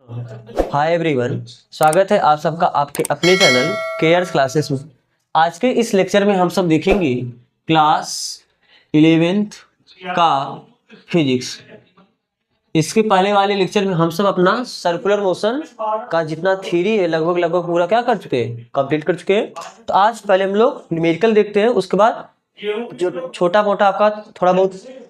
Hi everyone, स्वागत है आप सबका आपके अपने चैनल केयर्स क्लासेस में। आज के इस लेक्चर में हम सब देखेंगे क्लास 11th का फिजिक्स। इसके पहले वाले लेक्चर में हम सब अपना सर्कुलर मोशन का जितना थ्योरी है लगभग पूरा क्या कर चुके हैं, कंप्लीट कर चुके हैं। तो आज पहले हम लोग न्यूमेरिकल देखते हैं, उसके बाद जो छोटा मोटा आपका थोड़ा बहुत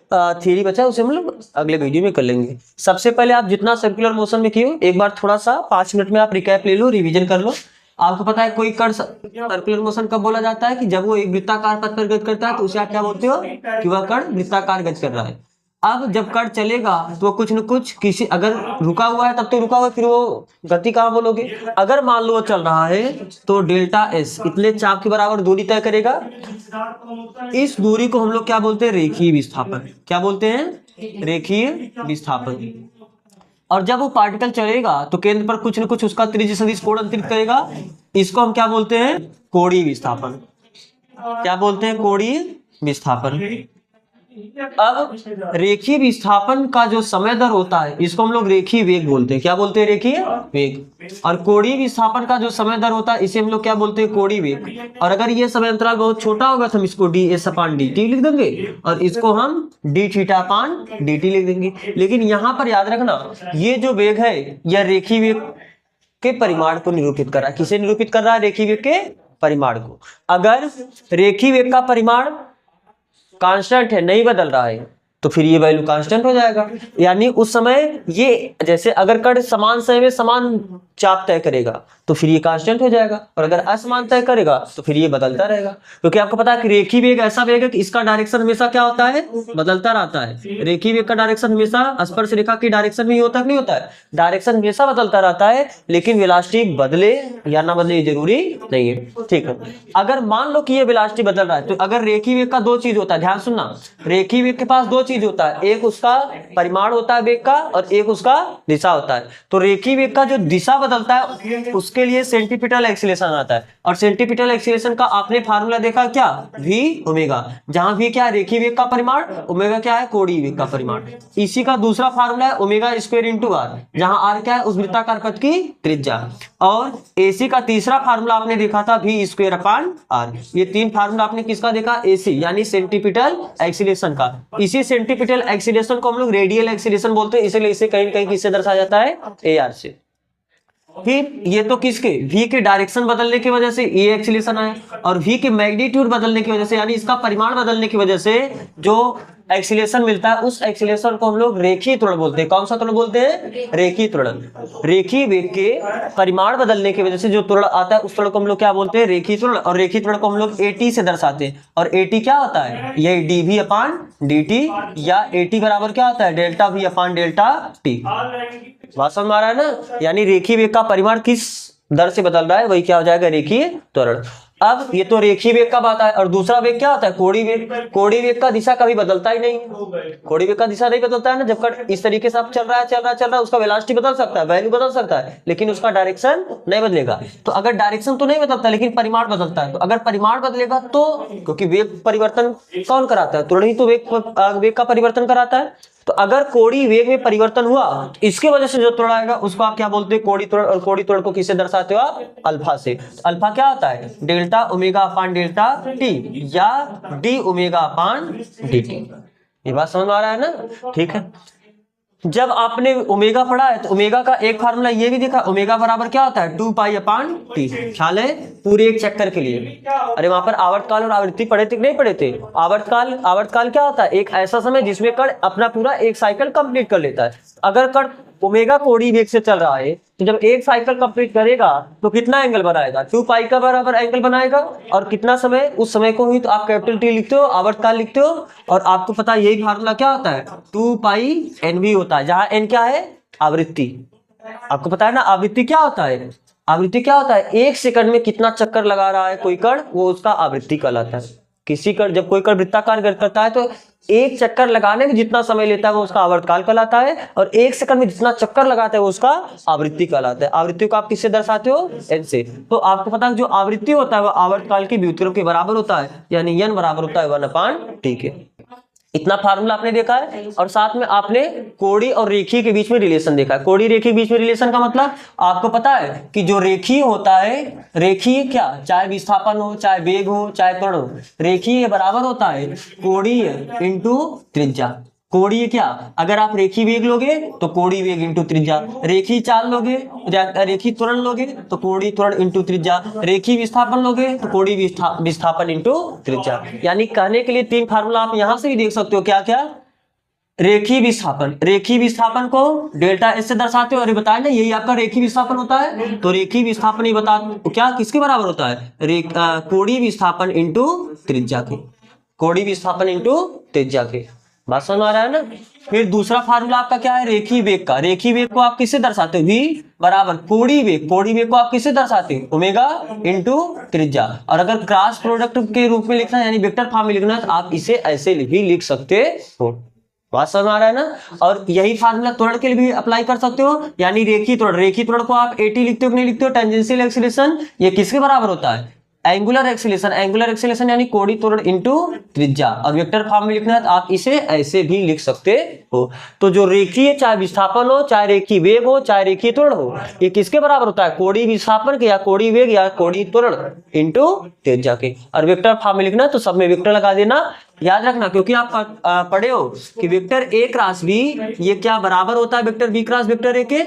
थ्योरी बचा है उसे हम लोग अगले वीडियो में कर लेंगे। सबसे पहले आप जितना सर्कुलर मोशन में किए एक बार थोड़ा सा 5 मिनट में आप रिकैप ले लो, रिवीजन कर लो। आपको पता है कोई कण सर्कुलर मोशन कब बोला जाता है कि जब वो एक वृत्ताकार पथ पर गति करता है तो उसे आप क्या बोलते हो कि वह कण वृत्ताकार गति कर रहा है। अब जब कण चलेगा तो कुछ न कुछ किसी अगर रुका हुआ है तब तो रुका हुआ है, फिर वो गति कहाँ बोलोगे। अगर मान लो वो चल रहा है तो डेल्टा एस इतने चाप के बराबर दूरी तय करेगा। इस दूरी को हम लोग क्या बोलते हैं, रेखीय विस्थापन। क्या बोलते हैं, रेखीय विस्थापन। और जब वो पार्टिकल चलेगा तो केंद्र पर कुछ न कुछ उसका त्रिज्य सदिश कोण अंतरित करेगा। इसको हम क्या बोलते हैं, कोणीय विस्थापन। क्या बोलते हैं, कोणीय विस्थापन। अब रेखीय विस्थापन का जो समय दर होता है इसको हम लोग रेखीय वेग बोलते हैं। क्या बोलते हैं, रेखीय वेग। और कोणीय विस्थापन का जो समय दर होता है इसे हम लोग क्या बोलते हैं, कोणीय वेग। और अगर ये समय अंतराल बहुत छोटा होगा तो हम इसको डी एस अपान डी टी लिख देंगे और इसको हम D theta upon D T लिख देंगे। लेकिन यहाँ पर याद रखना ये जो वेग है यह रेखीय वेग के परिमाण को निरूपित कर रहा है। किसे निरूपित कर रहा है, रेखीय वेग के परिमाण को। अगर रेखीय वेग का परिमाण कांस्टेंट है, नहीं बदल रहा है, तो फिर ये वैल्यू कांस्टेंट हो जाएगा। यानी उस समय ये जैसे अगर कण समान समय में समान चाप तय करेगा तो फिर ये कांस्टेंट हो जाएगा, और अगर असमान तय करेगा तो फिर ये बदलता रहेगा। क्योंकि आपको पता है कि रेखीय वेग ऐसा वेग है कि इसका डायरेक्शन हमेशा क्या होता है, बदलता रहता है। रेखीय वेग का डायरेक्शन हमेशा स्पर्श रेखा की डायरेक्शन में ही होता है, नहीं होता है, डायरेक्शन हमेशा बदलता रहता है। लेकिन वेलोसिटी बदले या ना बदले जरूरी नहीं है, ठीक है। अगर मान लो कि ये वेलोसिटी बदल रहा है तो अगर रेखीय वेग का दो चीज होता है, ध्यान सुनना, रेखीय वेग के पास दो चीज होता है, एक उसका परिमाण होता है वेग का और एक उसका दिशा होता है। तो रेखीय वेग का जो दिशा बदलता है उसके लिए सेंट्रीपिटल एक्सीलरेशन आता है। और सेंट्रीपिटल एक्सीलरेशन का आपने फार्मूला देखा क्या, v ओमेगा, जहां v क्या है, रेखीय वेग का परिमाण, ओमेगा क्या है, कोणीय वेग का परिमाण। इसी का दूसरा फार्मूला है ओमेगा स्क्वायर इंटू आर, जहां आर क्या है, उस वृत्ताकार पथ की त्रिज्या। और एसी का तीसरा फार्मूला आपने देखा था v स्क्वायर अपान आर। ये तीन फार्मूला आपने किसका देखा, एसी यानी सेंट्रीपिटल एक्सीलरेशन का। इसी सेंट्रीपिटल एक्सीलरेशन को हम लोग रेडियल एक्सीलरेशन बोलते हैं, इसलिए इसे कहीं कहीं किससे दर्शाया जाता है, ए आर से। फिर ये तो किसके, v के डायरेक्शन बदलने की वजह से ये एक्सीलरेशन आया, और v के मैग्नीट्यूड बदलने की वजह से यानी इसका परिमाण बदलने की वजह से जो एक्सीलरेशन मिलता है उस एक्सीलरेशन को हम लोग रेखीय त्वरण बोलते हैं। कौन सा त्वरण बोलते हैं, रेखीय त्वरण। रेखीय वेग के परिमाण बदलने की वजह से जो त्वरण आता है उस त्वरण को हम लोग क्या बोलते हैं, रेखीय त्वरण। और रेखीय त्वरण को हम लोग at से दर्शाते हैं। और at क्या होता है, ये dv अपान dt, या at बराबर क्या होता है, डेल्टा v अपान डेल्टा t। बात समझ में आ रहा है ना। यानी रेखीय वेग का परिमाण किस दर से बदल रहा है वही क्या हो जाएगा, रेखीय त्वरण। अब ये तो रेखीय वेग का बात है, और दूसरा वेग क्या होता है, कोणीय वेग। कोणीय वेग का दिशा कभी बदलता ही नहीं है। कोणीय वेग का दिशा नहीं बदलता है ना, जब कण इस तरीके से आप चल रहा है उसका वेलोसिटी बदल सकता है, वैल्यू बदल सकता है, लेकिन उसका डायरेक्शन नहीं बदलेगा। तो अगर डायरेक्शन तो नहीं बदलता लेकिन परिमाण बदलता है, तो अगर परिमाण बदलेगा तो, क्योंकि वेग परिवर्तन कौन कराता है, त्वरण ही तो वेग का परिवर्तन कराता है। तो अगर कोणीय वेग में परिवर्तन हुआ तो इसके वजह से जो त्वरण आएगा उसको आप क्या बोलते हैं, कोणीय त्वरण। और कोणीय त्वरण को किससे दर्शाते हो आप, अल्फा से। अल्फा क्या होता है, डेल्टा ओमेगा अपान डेल्टा टी, या डी ओमेगा अपान डी टी। ये बात समझ में आ रहा है ना, ठीक है। जब आपने ओमेगा पढ़ा है तो ओमेगा का एक फार्मूला ये भी देखा, ओमेगा बराबर क्या होता है, 2 पाई अपान टी। ख्याल है, पूरे एक चक्कर के लिए। अरे वहां पर आवर्तकाल और आवृत्ति पढ़े थे कि नहीं पढ़े थे। आवर्तकाल क्या होता है, एक ऐसा समय जिसमें कण अपना पूरा एक साइकिल कंप्लीट कर लेता है। अगर कण ओमेगा कोणीय वेग से चल रहा है तो जब एक साइकिल कंप्लीट करेगा तो कितना एंगल बनाएगा, 2 पाई का बराबर एंगल बनाएगा। और कितना समय, उस समय को ही तो आप कैपिटल टी लिखते हो, आवर्तकाल लिखते हो। और आपको पता है यही फार्मूला क्या होता है, 2 पाई एनवी होता है, जहां एन क्या है, आवृत्ति। आपको पता है ना आवृत्ति क्या होता है, आवृत्ति क्या होता है, एक सेकंड में कितना चक्कर लगा रहा है कोई कण, वो उसका आवृत्ति कहलाता है। किसी कण, जब कोई कण वृत्ताकार गति करता है तो एक चक्कर लगाने में जितना समय लेता है वो उसका आवर्तकाल कहलाता है, और एक सेकंड में जितना चक्कर लगाता है वो उसका आवृत्ति कहलाता है। आवृत्ति को आप किससे दर्शाते हो, एन से। तो आपको पता है जो आवृत्ति होता है वो आवर्तकाल की व्युत्क्रम के बराबर होता है, यानी n बराबर होता है 1/t के। इतना फार्मूला आपने देखा है और साथ में आपने कोणीय और रेखीय के बीच में रिलेशन देखा है। कोणीय रेखीय के बीच में रिलेशन का मतलब आपको पता है कि जो रेखीय होता है, रेखीय क्या, चाहे विस्थापन हो, चाहे वेग हो, चाहे त्वरण हो, रेखीय बराबर होता है कोणीय इंटू त्रिज्या। कोणीय क्या, अगर आप रेखीय वेग लोगे तो कोणीय वेग इंटू त्रिज्या, रेखीय चाल लोगे, रेखीय त्वरण लोगे तो कोणीय त्वरण इंटू त्रिज्या, रेखीय विस्थापन लोगे तो कोणीय विस्थापन इंटू त्रिज्या। यानी कहने के लिए तीन फार्मूला आप यहां से भी देख सकते हो। क्या क्या, रेखीय विस्थापन, रेखीय विस्थापन को डेल्टा एस से दर्शाते हो, और ये बताया ना यही आपका रेखीय विस्थापन होता है। तो रेखीय विस्थापन ये बता क्या किसके बराबर होता है, कोणीय विस्थापन इंटू त्रिज्या के, कोणीय विस्थापन इंटू त्रिज्या के। बात समझ आ रहा है ना। फिर दूसरा फार्मूला आपका क्या है, रेखीय वेग का। रेखीय वेग को आप किससे दर्शाते हो, v बराबर कोणीय वेग, कोणीय वेग को आप किससे दर्शाते हो, ओमेगा इंटू त्रिज्या। और अगर क्रॉस प्रोडक्ट के रूप में लिखना है यानी वेक्टर फॉर्म में लिखना है तो आप इसे ऐसे भी लिख सकते हो। बात समझ आ रहा है ना। और यही फार्मूला त्वरण के लिए भी अप्लाई कर सकते हो, यानी रेखीय त्वरण, रेखीय त्वरण को आप at लिखते हो कि नहीं लिखते हो, टेंजेंशियल एक्सीलरेशन, ये किसके बराबर होता है, एंगुलर एक्सीलरेशन, एंगुलर एक्सीलरेशन यानी कोणीय त्वरण इनटू त्रिज्या। और वेक्टर फॉर्म में लिखना है तो आप इसे ऐसे भी लिख सकते हो। तो जो रेखीय चाहे विस्थापन हो, चाहे रेखीय वेग हो, चाहे रेखीय त्वरण हो, ये किसके बराबर होता है, कोणीय विस्थापन के या कोणीय वेग या कोणीय त्वरण इनटू त्रिज्या के। और वेक्टर फॉर्म में लिखना है तो सब में वेक्टर लगा देना। याद रखना क्योंकि आप पढ़े हो कि वेक्टर ए क्रॉस बी ये क्या बराबर होता है vector B cross vector A के,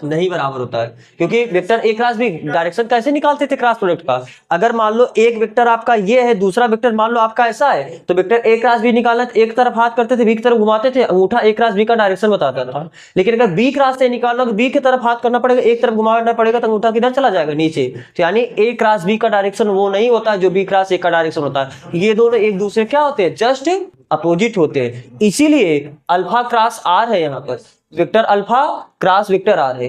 नहीं बराबर होता है। क्योंकि vector A cross B direction कैसे निकालते थे क्रॉस प्रोडक्ट का, अगर मान लो एक वेक्टर आपका ये है, दूसरा वेक्टर मान लो आपका ऐसा है, तो वेक्टर ए क्रॉस बी निकालना तो एक तरफ हाथ करते थे, बी की तरफ घुमाते थे, अंगूठा ए क्रॉस बी का डायरेक्शन बताता था। लेकिन अगर बी क्रॉस से निकालना तो बी की तरफ हाथ करना पड़ेगा, एक तरफ घुमाना पड़ेगा तो अंगूठा किधर चला जाएगा, नीचे। तो यानी ए क्रॉस बी का डायरेक्शन वो नहीं होता है जो बी क्रॉस ए का डायरेक्शन होता है। ये दोनों एक दूसरे क्या होते हैं, जस्ट अपोजिट होते हैं। इसीलिए अल्फा क्रॉस आर है, यहाँ पर vector alpha cross vector R है।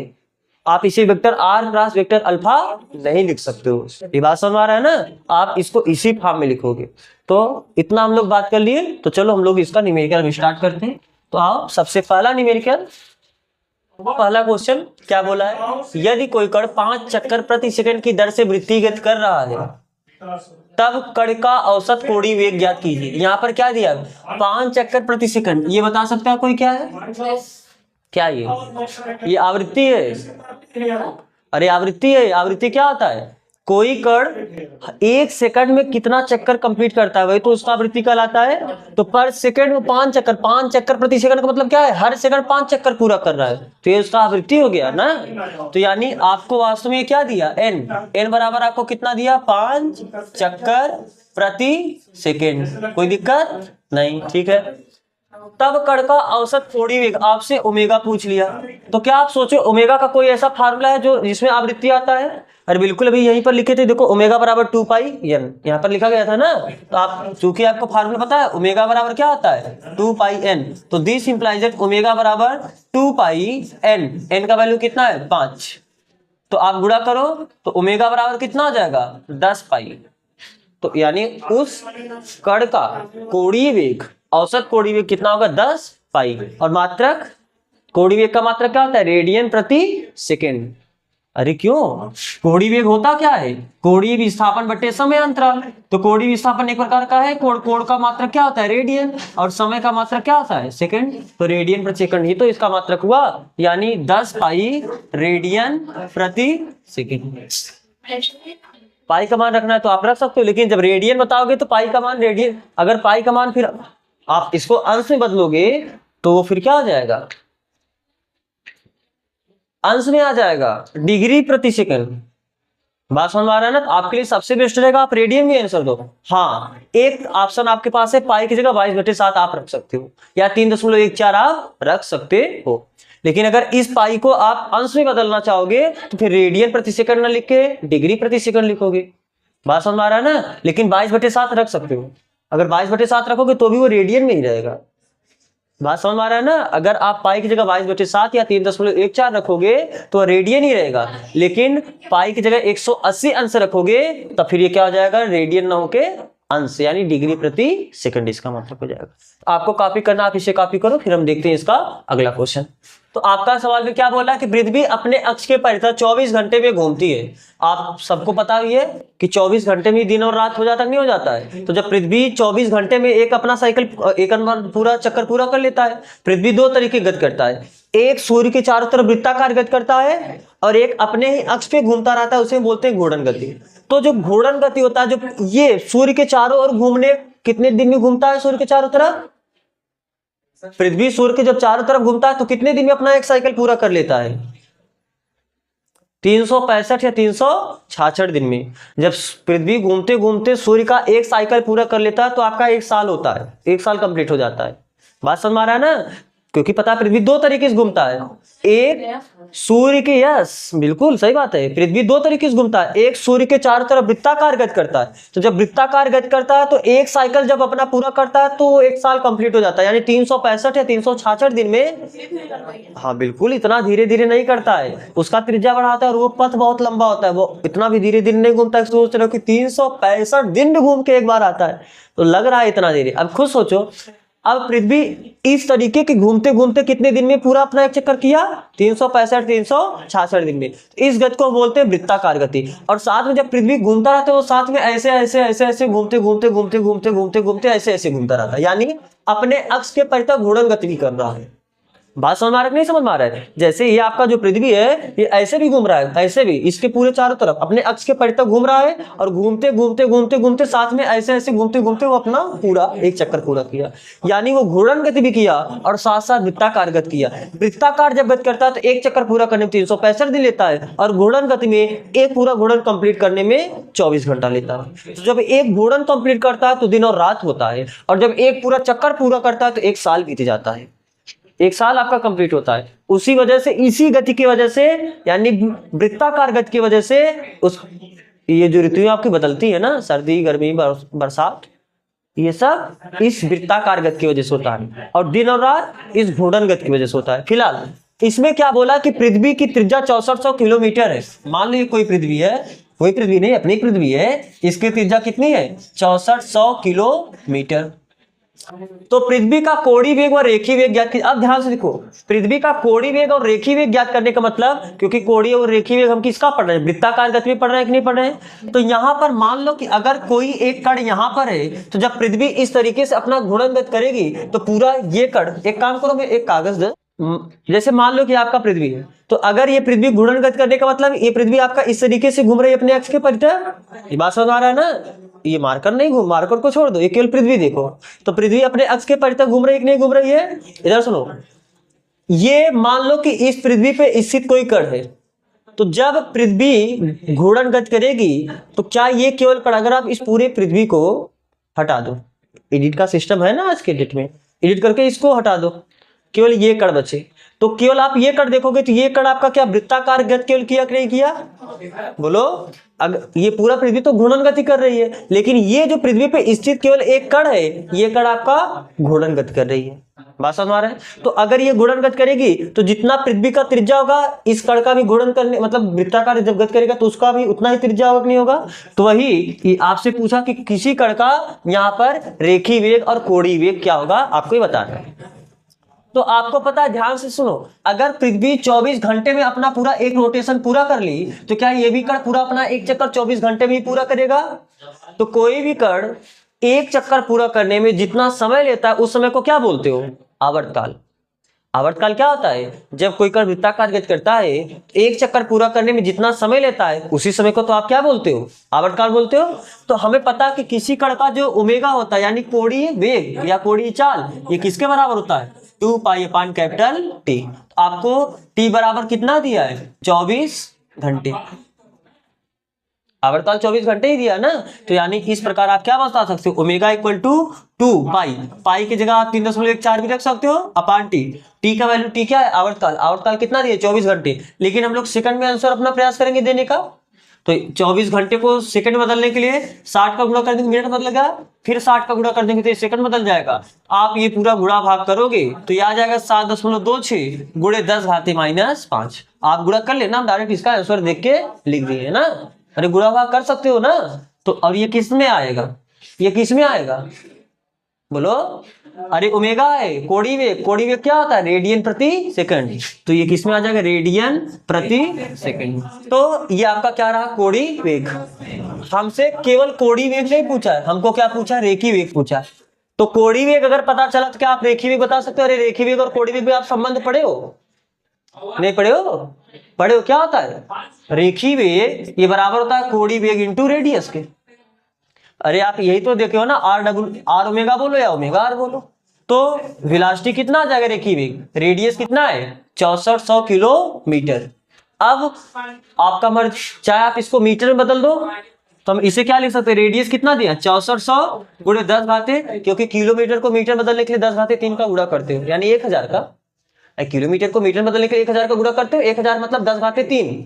आप इसे vector R cross vector alpha नहीं लिख सकते हो। ये बात समझ आ रहा है ना। आप इसको इसी फॉर्म में लिखोगे। तो इतना हम लोग बात कर लिए, तो चलो हम लोग इसका न्यूमेरिकल स्टार्ट करते हैं। तो आओ, सबसे पहला न्यूमेरिकल, पहला क्वेश्चन क्या बोला है, यदि कोई कण 5 चक्कर प्रति सेकंड की दर से वृत्तिगत कर रहा है तब कण का औसत कोणीय वेग ज्ञात कीजिए। यहाँ पर क्या दिया, 5 चक्कर प्रति सेकंड। ये बता सकता है कोई क्या है, क्या ये आवृत्ति है। अरे आवृत्ति है, आवृत्ति क्या होता है, कोई कण 1 सेकंड में कितना चक्कर कंप्लीट करता है वही तो उसका आवृत्ति कहलाता है। तो पर सेकंड में 5 चक्कर, 5 चक्कर प्रति सेकंड का मतलब क्या है, हर सेकंड 5 चक्कर पूरा कर रहा है, तो ये उसका आवृत्ति हो गया ना। तो यानी आपको वास्तव में क्या दिया, n बराबर आपको कितना दिया, 5 चक्कर प्रति सेकंड। कोई दिक्कत नहीं, ठीक है। तब कण का औसत कोणीय वेग, आपसे ओमेगा पूछ लिया, तो क्या आप सोचो ओमेगा का कोई ऐसा फार्मूला है जो जिसमें आवृत्ति आता है। अरे बिल्कुल, अभी यहीं पर लिखे थे, देखो ओमेगा बराबर 2 पाई n, यहाँ पर लिखा गया था ना। तो आप चूंकि आपको फार्मूला पता है ओमेगा बराबर क्या होता है, 2 पाई n, तो दिस इंप्लाइज दैट ओमेगा बराबर 2 पाई n का वैल्यू कितना है, 5। तो आप गुणा करो तो ओमेगा बराबर कितना हो जाएगा, 10 पाई। तो यानी उस कण का कोणीय वेग, औसत कोणीय वेग कितना होगा, 10 पाई। और मात्रक, कोणीय वेग का मात्रक क्या होता है, रेडियन प्रति सेकेंड। अरे क्यों, कोणीय वेग होता क्या है, कोणीय विस्थापन बटे समय अंतराल। तो कोणीय विस्थापन एक प्रकार का है, कोण का मात्रक क्या होता है, रेडियन, और समय का मात्रक क्या होता है, सेकंड। तो रेडियन प्रति सेकंड ही तो इसका मात्रक हुआ, यानी 10 पाई रेडियन प्रति सेकंड। पाई का मान रखना है तो आप रख सकते हो, लेकिन जब रेडियन बताओगे तो पाई का मान रेडियन, अगर पाई का मान फिर आप इसको अंश में बदलोगे तो वो फिर क्या हो जाएगा, अंश में आ जाएगा, डिग्री प्रति सेकंड। बात समझ में आ रहा है ना। तो आपके लिए सबसे बेस्ट रहेगा आप रेडियन में आंसर दो। हाँ, एक ऑप्शन आपके पास है, पाई की जगह 22/7 आप रख सकते हो, या 3.14 आप रख सकते हो। लेकिन अगर इस पाई को आप अंश में बदलना चाहोगे तो फिर रेडियन प्रति सेकंड ना लिख के डिग्री प्रति सेकंड लिखोगे। बात समझ में आ रहा है ना। लेकिन 22/7 रख सकते हो, अगर 22/7 रखोगे तो भी वो रेडियन में ही रहेगा। बात समझ में आ रहा है ना। अगर आप पाई की जगह 22/7 या 3.14 रखोगे तो रेडियन ही रहेगा, लेकिन पाई की जगह 180 अंश रखोगे तो फिर ये क्या हो जाएगा, रेडियन ना होके अंश, यानी डिग्री प्रति सेकंड इसका मतलब हो जाएगा। आपको कॉपी करना, आप इसे कॉपी करो, फिर हम देखते हैं इसका अगला क्वेश्चन। तो आपका सवाल में क्या बोला कि पृथ्वी अपने अक्ष के परितः 24 घंटे में घूमती है। आप सबको पता ही है कि 24 घंटे में दिन और रात हो जाता नहीं हो जाता है। तो जब पृथ्वी 24 घंटे में एक अपना साइकिल एक पूरा चक्कर पूरा कर लेता है। पृथ्वी दो तरीके गति करता है, एक सूर्य के चारों तरफ वृत्ताकार गति करता है और एक अपने ही अक्ष पे घूमता रहता है, उसे बोलते हैं घूर्णन गति। तो जो घूर्णन गति होता है, जो ये सूर्य के चारों ओर घूमने कितने दिन में घूमता है सूर्य के चारों तरफ? पृथ्वी सूर्य के जब चारों तरफ घूमता है तो कितने दिन में अपना एक साइकिल पूरा कर लेता है? 365 या 366 दिन में। जब पृथ्वी घूमते घूमते सूर्य का एक साइकिल पूरा कर लेता है तो आपका एक साल होता है, एक साल कंप्लीट हो जाता है। बात समझ में आ रहा है ना? क्योंकि पता है पृथ्वी दो तरीके से घूमता है, एक सूर्य के, यस बिल्कुल सही बात है, पृथ्वी दो तरीके से घूमता है। एक सूर्य के चारों तरफ वृत्ताकार गति करता है, तो जब वृत्ताकार गति करता है तो एक साइकिल जब अपना पूरा करता है तो एक साल कंप्लीट हो जाता है, यानी 365 या 366 दिन में। हाँ बिल्कुल, इतना धीरे धीरे नहीं करता है, उसका त्रिज्या बढ़ाता है और वो पथ बहुत लंबा होता है, वो इतना भी धीरे धीरे नहीं घूमता है। सोच रहे हो कि 365 दिन में घूम के एक बार आता है, तो लग रहा है इतना धीरे। अब खुद सोचो, अब पृथ्वी इस तरीके के घूमते घूमते कितने दिन में पूरा अपना एक चक्कर किया? 365 366 दिन में। इस गति को बोलते हैं वृत्ताकार गति। और साथ में जब पृथ्वी घूमता रहता है वो साथ में ऐसे ऐसे ऐसे ऐसे घूमते घूमते घूमते घूमते घूमते घूमते ऐसे ऐसे घूमता रहता है, यानी अपने अक्ष के परितः घूर्णन गति भी कर रहा है। बात समझ में आ रहा है? नहीं समझ में आ रहा है? जैसे ये आपका जो पृथ्वी है ये ऐसे भी घूम रहा है, ऐसे भी इसके पूरे चारों तरफ अपने अक्ष के परितः घूम रहा है और घूमते घूमते घूमते घूमते साथ में ऐसे ऐसे घूमते घूमते वो अपना पूरा एक चक्कर पूरा किया, यानी वो घूर्णन गति भी किया और साथ साथ वृत्ताकार गति किया। वृत्ताकार जब गति करता है तो एक चक्कर पूरा करने में 365 दिन लेता है और घूर्णन गति में एक पूरा घूर्णन कंप्लीट करने में 24 घंटा लेता है। तो जब एक घूर्णन कंप्लीट करता है तो दिन और रात होता है, और जब एक पूरा चक्कर पूरा करता है तो एक साल बीत जाता है, एक साल आपका कंप्लीट होता है। उसी वजह से, इसी गति की वजह से, यानी वृत्ताकार गति की वजह से उस ये जो ऋतुएं आपकी बदलती है ना, सर्दी गर्मी बरसात, ये सब इस वृत्ताकार गति की वजह से होता है, और दिन और रात इस घूर्णन गति की वजह से होता है। फिलहाल इसमें क्या बोला कि पृथ्वी की त्रिज्या 6400 किलोमीटर है। मान लो कोई पृथ्वी है, कोई पृथ्वी नहीं, अपनी पृथ्वी है, इसकी त्रिज्या कितनी है? 6400 किलोमीटर। तो पृथ्वी का कोणीय वेग और रेखीय वेग ज्ञात कीजिए। अब ध्यान से देखो, पृथ्वी का कोणीय वेग और रेखीय वेग ज्ञात करने का मतलब, क्योंकि कोणीय और रेखीय वेग हम किसका पढ़ रहे हैं? वृत्ताकार गति में पढ़ रहे हैं कि नहीं पढ़ रहे हैं? तो यहां पर मान लो कि अगर कोई एक कण यहां पर है, तो जब पृथ्वी इस तरीके से अपना घूर्णन गति करेगी तो पूरा ये कण, एक काम करो, मैं एक कागज दे, जैसे मान लो कि आपका पृथ्वी है, तो अगर ये पृथ्वी घूर्णन गति करने का मतलब ये पृथ्वी आपका इस तरीके से घूम रही है अपने अक्ष के परितः। ये बात समझ आ रहा है ना? ये मार्कर नहीं घूम, मार्कर को छोड़ दो, ये केवल पृथ्वी देखो। तो पृथ्वी अपने अक्ष के परितः घूम रही है कि नहीं घूम रही है? इधर सुनो, ये मान लो कि इस पृथ्वी पे स्थित कोई कण है, तो जब पृथ्वी घूर्णन गति करेगी तो क्या ये केवल कण, अगर आप इस पूरे पृथ्वी को हटा दो, एडिट का सिस्टम है ना आज के डेट में, एडिट करके इसको हटा दो, केवल ये कण बचे, तो केवल आप ये कण देखोगे तो ये कण आपका क्या वृत्ताकार गति केवल किया कि नहीं किया? बोलो, अगर ये पूरा पृथ्वी तो घूर्णन गति कर रही है, लेकिन ये जो पृथ्वी पे स्थित केवल एक कण है, ये कण आपका घूर्णन गति कर रही है। बात समझ आ रहा है? तो अगर ये घूर्णन गति करेगी तो जितना पृथ्वी का त्रिज्या होगा, इस कण का भी घूर्णन करने, मतलब वृत्ताकार जब गति करेगा तो उसका भी उतना ही त्रिज्या होगा कि नहीं होगा? तो वही आपसे पूछा कि किसी कण का यहाँ पर रेखीय वेग और कोणीय वेग क्या होगा, आपको ही बताना है। तो आपको पता है, ध्यान से सुनो, अगर पृथ्वी 24 घंटे में अपना पूरा एक रोटेशन पूरा कर ली तो क्या ये भी कण पूरा अपना एक चक्कर 24 घंटे में ही पूरा करेगा? तो कोई भी कण एक चक्कर पूरा करने में जितना समय लेता है उस समय को क्या बोलते हो? आवर्तकाल। आवर्तकाल क्या होता है? जब कोई कण वृत्ताकार गति करता है, एक चक्कर पूरा करने में जितना समय लेता है उसी समय को तो आप क्या बोलते हो? आवर्तकाल बोलते हो। तो हमें पता कि किसी कण का जो ओमेगा होता है, यानी कोणीय वेग या कोणीय चाल, ये किसके बराबर होता है? 2 पाई अपान कैपिटल टी। आपको टी बराबर कितना दिया है? 24 घंटे। आवर्तकाल 24 घंटे ही दिया ना, तो यानी इस प्रकार आप क्या बता सकते हो? ओमेगा इक्वल टू 2 पाई, पाई की जगह आप 3.14 भी रख सकते हो, अपान टी। टी का वैल्यू, टी क्या है? आवर्तकाल। आवर्तकाल कितना दिया? 24 घंटे। लेकिन हम लोग सेकंड में आंसर अपना प्रयास करेंगे देने का, तो 24 घंटे को सेकंड बदलने के लिए 60 का गुणा कर देंगे, मिनट बदलेगा, फिर 60 का गुणा कर देंगे तो सेकंड बदल जाएगा। आप ये पूरा गुणा भाग करोगे तो ये आ जाएगा 7.26 गुणे 10 घाते -5। आप गुणा कर लेना, हम डायरेक्ट इसका आंसर देख के लिख दिए ना। अरे गुणा भाग कर सकते हो ना। तो और ये किस में आएगा? ये किस में आएगा? बोलो, अरे ओमेगा है कोणीय वेग, कोणीय वेग क्या होता है? रेडियन प्रति सेकंड। तो ये किसमें आ जाएगा? रेडियन प्रति सेकंड। तो ये आपका क्या रहा? कोणीय वेग। हमसे केवल कोणीय वेग नहीं पूछा है, हमको क्या पूछा? रेखीय वेग पूछा। तो कोणीय वेग अगर पता चला तो क्या आप रेखीय वेग बता सकते हो? अरे रेखीय वेग और कोणीय वेग में आप संबंध पढ़े हो? नहीं पढ़े हो? पढ़े हो? क्या होता है रेखीय वेग? ये बराबर होता है कोणीय वेग इंटू रेडियस के। अरे आप यही तो देखे हो ना, आर ओमेगा बोलो या ओमेगा आर बोलो। तो वेलोसिटी कितना आ जाएगा रेखीय वेग? रेडियस कितना है? 6400 किलोमीटर। अब आपका मर्ज, चाहे आप इसको मीटर में बदल दो तो हम इसे क्या लिख सकते हैं? रेडियस कितना दिया? 6400 गुणे 10 घाते, क्योंकि किलोमीटर को मीटर बदलने के लिए 10 घाते 3 का गुणा करते हो, यानी 1000 का। किलोमीटर को मीटर बदलने के लिए 1000 का गुणा करते हो, 1000 मतलब 10 घाते 3।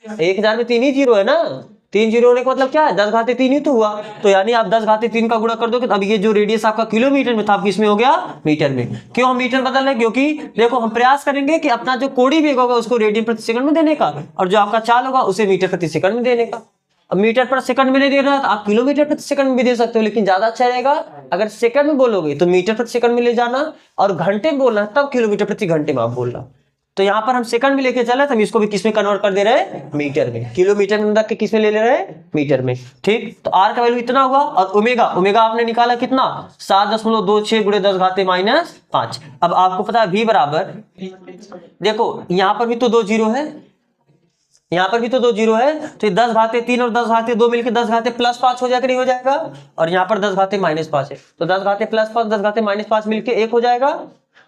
1000 में 3 ही जीरो है ना, 3 जीरो होने का मतलब क्या है? 10 घाते 3 ही तो हुआ। तो यानी आप 10 घाते 3 का गुणा कर दोगे तो अब ये जो रेडियस आपका किलोमीटर में था अब किसमें हो गया? मीटर में। क्यों हम मीटर बदल रहे हैं? क्योंकि देखो हम प्रयास करेंगे कि अपना जो कोणीय वेग होगा उसको रेडियन प्रति सेकंड में देने का, और जो आपका चाल होगा उसे मीटर प्रति सेकंड में देने का। अब मीटर पर सेकंड में नहीं दे रहा तो आप किलोमीटर प्रति सेकंड में भी दे सकते हो, लेकिन ज्यादा अच्छा रहेगा अगर सेकंड में बोलोगे तो मीटर प्रति सेकंड में ले जाना, और घंटे में बोलना तब किलोमीटर प्रति घंटे में आप बोलना। तो यहाँ पर हम सेकंड में लेके चले तो हम इसको भी किसमें कन्वर्ट कर दे रहे हैं? मीटर में। किलोमीटर में रख के किसमें ले रहे हैं? मीटर में। ठीक, तो आर का वैल्यू इतना हुआ। और ओमेगा, ओमेगा आपने निकाला कितना? 7.26 गुणे 10 घाते -5। अब आपको पता है v बराबर, देखो यहाँ पर भी तो 2 जीरो है, यहाँ पर भी तो 2 जीरो है, तो 10 घाते 3 और 10 घाते 2 मिलकर 10 घाते +5 हो जाएगा, नहीं हो जाएगा? और यहाँ पर 10 घाते -5 है, तो 10 घाते +5 10 घाते -5 मिलके 1 हो जाएगा,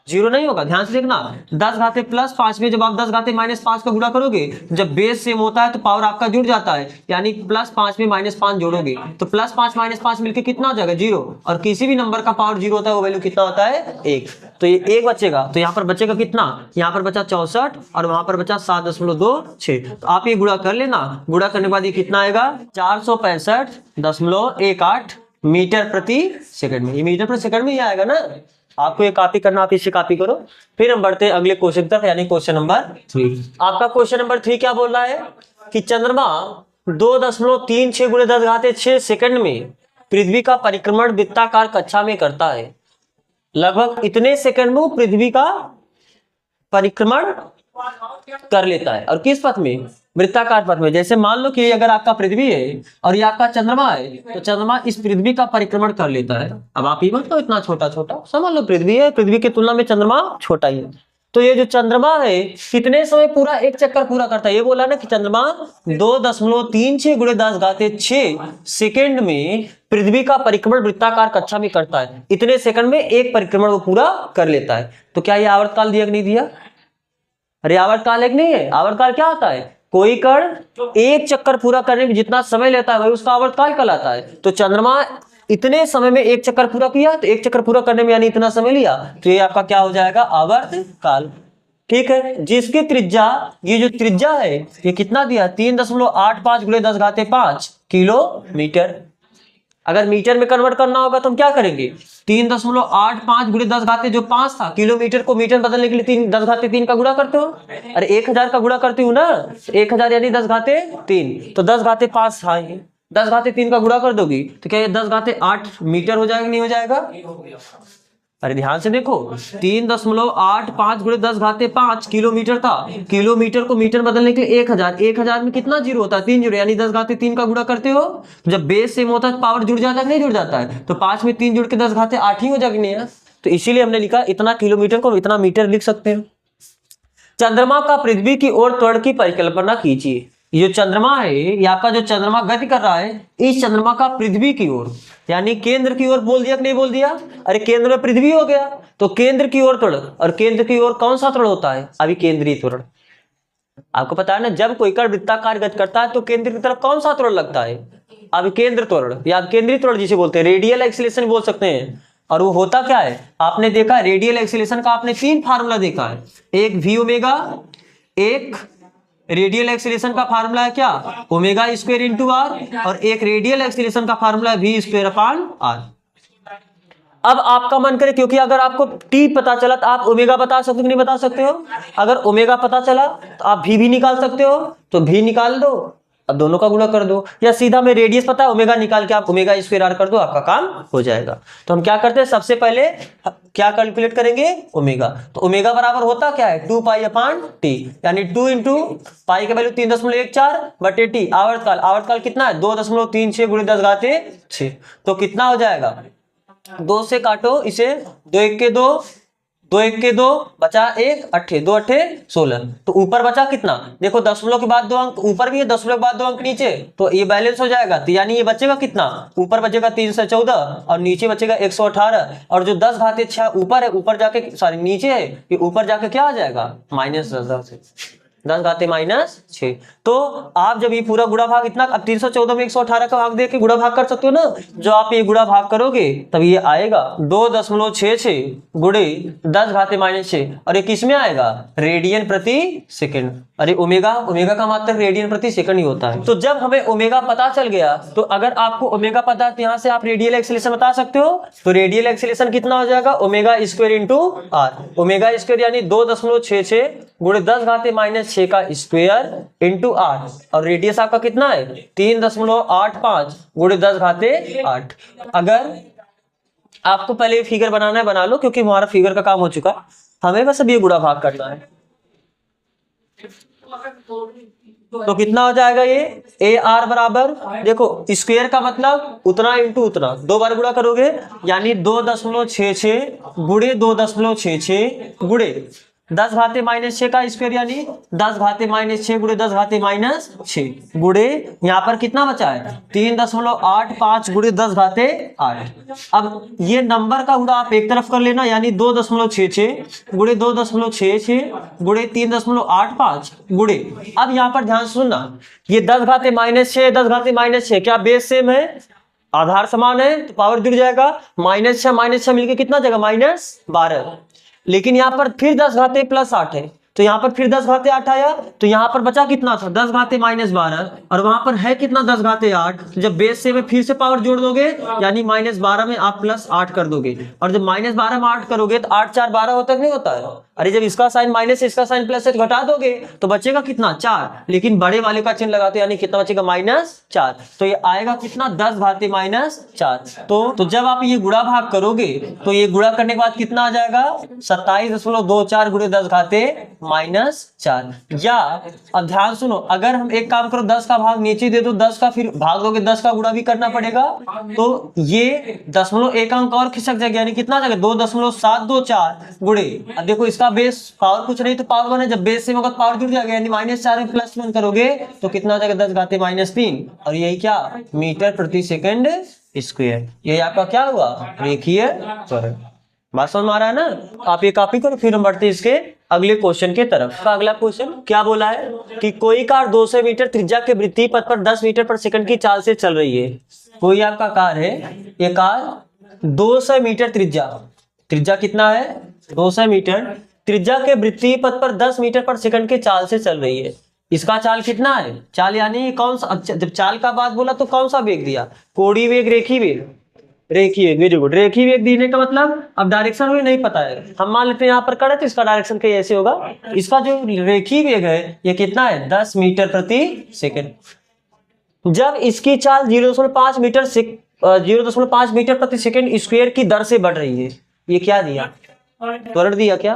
जीरो नहीं होगा। ध्यान से देखना, 10 घाते +5 में जब आप 10 घाते -5 का गुणा करोगे, जब बेस सेम होता है तो पावर आपका जुड़ जाता है, यानी +5 में -5 जोड़ोगे तो +5 -5 मिलके कितना हो जाएगा? 0। और किसी भी नंबर का पावर 0 होता है वो वैल्यू कितना होता है? 1। तो ये 1 बचेगा, तो यहाँ पर बचेगा कितना? यहाँ पर बचा 64 और वहां पर बचा 7.26। तो आप ये गुणा कर लेना, गुणा करने के बाद ये कितना आएगा? 465.18 मीटर प्रति सेकंड में। ये मीटर प्रति सेकंड में ही आएगा ना। आपको ये कॉपी करना, आप इसे कॉपी करो। फिर हम बढ़ते हैं अगले क्वेश्चन तक, यानी क्वेश्चन नंबर 3। आपका क्वेश्चन नंबर 3 क्या बोल रहा है कि चंद्रमा 2.36 गुणे 10 घाते 6 सेकंड में पृथ्वी का परिक्रमण वृत्ताकार कक्षा में करता है। लगभग इतने सेकंड में पृथ्वी का परिक्रमण कर लेता है, और किस पथ में? वृत्ताकार पथ में। जैसे मान लो कि अगर आपका पृथ्वी है और ये आपका चंद्रमा है, तो चंद्रमा इस पृथ्वी का परिक्रमण कर लेता है। अब आप ही मत लो इतना छोटा छोटा, समझ लो पृथ्वी है, पृथ्वी की तुलना में चंद्रमा छोटा ही है। तो ये जो चंद्रमा है कितने समय पूरा एक चक्कर पूरा करता है? ये बोला ना कि चंद्रमा 2.36 गुणे 10 घाते 6 सेकेंड में पृथ्वी का परिक्रमण वृत्ताकार कक्षा में करता है। इतने सेकंड में एक परिक्रमण वो पूरा कर लेता है। तो क्या ये आवर्तकाल दिया कि नहीं दिया? अरे आवर्तकाल एक नहीं है। आवर्तकाल क्या होता है? कोई कण एक चक्कर पूरा करने में जितना समय लेता है वही उसका आवर्तकाल कहलाता है। तो चंद्रमा इतने समय में एक चक्कर पूरा किया, तो एक चक्कर पूरा करने में यानी इतना समय लिया, तो ये आपका क्या हो जाएगा? आवर्तकाल। ठीक है, जिसकी त्रिज्या, ये जो त्रिज्या है ये कितना दिया? 3.85 गुणे 10 घाते 5 किलोमीटर। अगर मीटर में कन्वर्ट करना होगा तो हम क्या करेंगे? 3.85 गुणे 10 घाते जो 5 था, किलोमीटर को मीटर बदलने के लिए 10 घाते 3 का गुणा करते हो। अरे 1000 का गुणा करती हूँ ना, 1000 यानी 10 घाते 3, तो 10 घाते 5 था, 10 घाते 3 का गुणा कर दोगी तो क्या ये 10 घाते 8 मीटर हो जाएगा, नहीं हो जाएगा? अरे ध्यान से देखो, 3.85 गुणे 10 घाते 5 किलोमीटर था, किलोमीटर को मीटर बदलने के लिए 1000 में कितना जीरो होता है? 3 जीरो, यानी 10 घाते 3 का गुणा करते हो, जब बेस सेम होता है पावर जुड़ जाता है, नहीं जुड़ जाता है? तो 5 में 3 जुड़ के 10 घाते 8 ही हो जाएगी, नहीं है? तो इसीलिए हमने लिखा इतना किलोमीटर को इतना मीटर लिख सकते हैं। चंद्रमा का पृथ्वी की ओर त्वरण की परिकल्पना कीजिए। ये जो चंद्रमा है, ये आपका जो चंद्रमा गति कर रहा है, इस चंद्रमा का पृथ्वी की ओर यानी केंद्र की ओर बोल दिया कि नहीं बोल दिया? अरे केंद्र में पृथ्वी हो गया, तो केंद्र की ओर त्वरण, और केंद्र की ओर कौन सा त्वरण होता है? अभी केंद्रीय त्वरण। आपको पता है ना, जब कोई कण वृत्ताकार गति करता है तो केंद्र की तरफ कौन सा त्वरण लगता है? अब केंद्र त्वरण या केंद्रीय त्वरण जिसे बोलते हैं, रेडियल एक्सीलरेशन बोल सकते हैं। और वो होता क्या है? आपने देखा रेडियल एक्सीलरेशन का आपने 3 फार्मूला देखा है, एक v ओमेगा, एक रेडियल एक्सीलरेशन का फार्मूला है क्या? ओमेगा स्क्वायर इंटू आर, और एक रेडियल एक्सीलरेशन का फार्मूला है v स्क्वायर अपॉन आर। अब आपका मन करे, क्योंकि अगर आपको t पता चला तो आप ओमेगा बता सकते हो कि नहीं बता सकते हो? अगर ओमेगा पता चला तो आप v भी निकाल सकते हो, तो v निकाल दो, अब दोनों का गुणा कर दो, या सीधा में रेडियस पता है ओमेगा निकाल के आप ओमेगा स्क्वायर आर कर दो, आपका काम हो जाएगा। तो हम क्या करते हैं, सबसे पहले क्या कैलकुलेट करेंगे, ओमेगा। तो ओमेगा बराबर होता क्या है 2 पाई अपान टी, यानी 2 इंटू पाई का वैल्यू 3.14 बटे टी, आवर्तकाल, आवर्तकाल कितना है 2.36 गुणे 10 घाते 6। तो कितना हो जाएगा, 2 से काटो इसे, 2 1 के 2, 2 1 के 2, बचा 1 8, 2 8 16। तो ऊपर बचा कितना, देखो दशमलव के बाद 2 अंक ऊपर भी है, दशमलव के बाद 2 अंक नीचे, तो ये बैलेंस हो जाएगा। तो यानी ये बचेगा कितना, ऊपर बचेगा 314 और नीचे बचेगा 118, और जो 10 घाते 6 ऊपर है, ऊपर जाके सॉरी नीचे है, ये ऊपर जाके क्या आ जाएगा -10 घाते -6। तो आप जब ये पूरा गुणा भाग इतना, अब 314 में 118 का भाग दे के गुणा भाग कर सकते हो ना, जो आप ये गुणा भाग करोगे तब ये आएगा 2.66 गुणे 10 घाते -6, और ये किस में आएगा, रेडियन प्रति सेकंड। अरे ओमेगा का मात्रक रेडियन प्रति सेकंड ही होता है। तो जब हमें ओमेगा पता चल गया, तो अगर आपको ओमेगा पता है तो यहाँ से आप रेडियल एक्सीलरेशन बता सकते हो। तो रेडियल एक्सीलरेशन कितना हो जाएगा, omega square into R, omega square यानी 2.66 गुणे 10 घाते -6 का स्क्वायर इंटू आर, और रेडियस आपका कितना है 3.85 गुणे 10 घाते 8। अगर आपको पहले फिगर बनाना है बना लो, क्योंकि हमारा फिगर का काम हो चुका, हमें बस अब ये गुणा भाग करना है। तो कितना हो जाएगा ये, ए आर बराबर, देखो स्क्वायर का मतलब उतना इंटू उतना, 2 बार गुणा करोगे, यानी 2.66 गुणे 2.66 गुणे 10 घाते -6 का स्क्वायर, यानी 10 घाते -6 गुणे 10 घाते -6 गुणे यहाँ पर कितना बचा है 3.85 गुणे 10 घाते 8। अब ये नंबर का गुणा आप एक तरफ कर लेना, यानी 2.66 गुणे 2.66 गुणे 3.85 गुणे, अब यहाँ पर ध्यान सुनना, ये 10 घाते -6 10 घाते -6 क्या बेस सेम है, आधार समान है, तो पावर जुड़ जाएगा, -6 मिलके कितना जाएगा -12। लेकिन यहाँ पर फिर 10 घाते +8 है, तो यहाँ पर फिर 10 घाते 8 आया, तो यहाँ पर बचा कितना था 10 घाते -12, और वहां पर है कितना 10 घाते 8। तो जब बेस से में फिर से पावर जोड़ दोगे, यानी -12 में आप +8 कर दोगे, और जब -12 में 8 करोगे तो 8 4 12 होता नहीं होता है। अरे जब इसका साइन माइनस इसका साइन प्लस से घटा दोगे तो बचेगा कितना 4, लेकिन बड़े वाले का चिन्ह लगाते यानी कितना बचेगा -4। तो ये आएगा कितना 10 घाते -4। तो जब आप ये गुणा भाग करोगे तो ये गुणा करने के बाद कितना आ जाएगा 27.24 गुणे 10 घाते -4। या अब ध्यान सुनो, अगर हम एक काम करो 10 का भाग नीचे दे दो, 10 का फिर भाग दोगे 10 का गुणा भी करना पड़ेगा, तो ये दशमलव एक अंक और खिसक जाएगा, यानी कितना जाएगा 2.724 गुणे, अब देखो इसका बेस पावर कुछ नहीं तो पावर 1 है, जब बेस से होगा तो पावर जुड़ जाएगा, यानी -4 में +1 करोगे तो कितना हो जाएगा 10 घाते -3, और यही क्या मीटर प्रति सेकंड स्क्वायर। यही आपका क्या हुआ रेखीय त्वरण। बात समझ में आ रहा है ना। आप ये कॉपी करो, फिर हम बढ़ते इसके अगले क्वेश्चन के तरफ। अगला क्वेश्चन क्या बोला है कि कोई कार 200 मीटर त्रिज्या के वृत्तीय पथ पर 10 मीटर पर सेकंड की चाल से चल रही है। कोई आपका कार है, ये कार 200 मीटर त्रिज्या कितना है 200 मीटर त्रिज्या के वृत्तीय पथ पर 10 मीटर पर सेकंड के चाल से चल रही है। इसका चाल कितना है, चाल यानी कौन सा, जब चाल का बात बोला तो कौन सा वेग दिया, कोणीय वेग, रेखीय वेग, वेरी गुड। रेखीय वेग देने का मतलब अब डायरेक्शन में नहीं पता है, हम मान लेते हैं यहाँ पर करे तो इसका डायरेक्शन कहीं ऐसे होगा। इसका जो रेखीय वेग है ये कितना है 10 मीटर प्रति सेकंड। जब इसकी चाल 0.5 मीटर प्रति सेकंड स्क्वायर की दर से बढ़ रही है, ये क्या दिया त्वरण दिया क्या,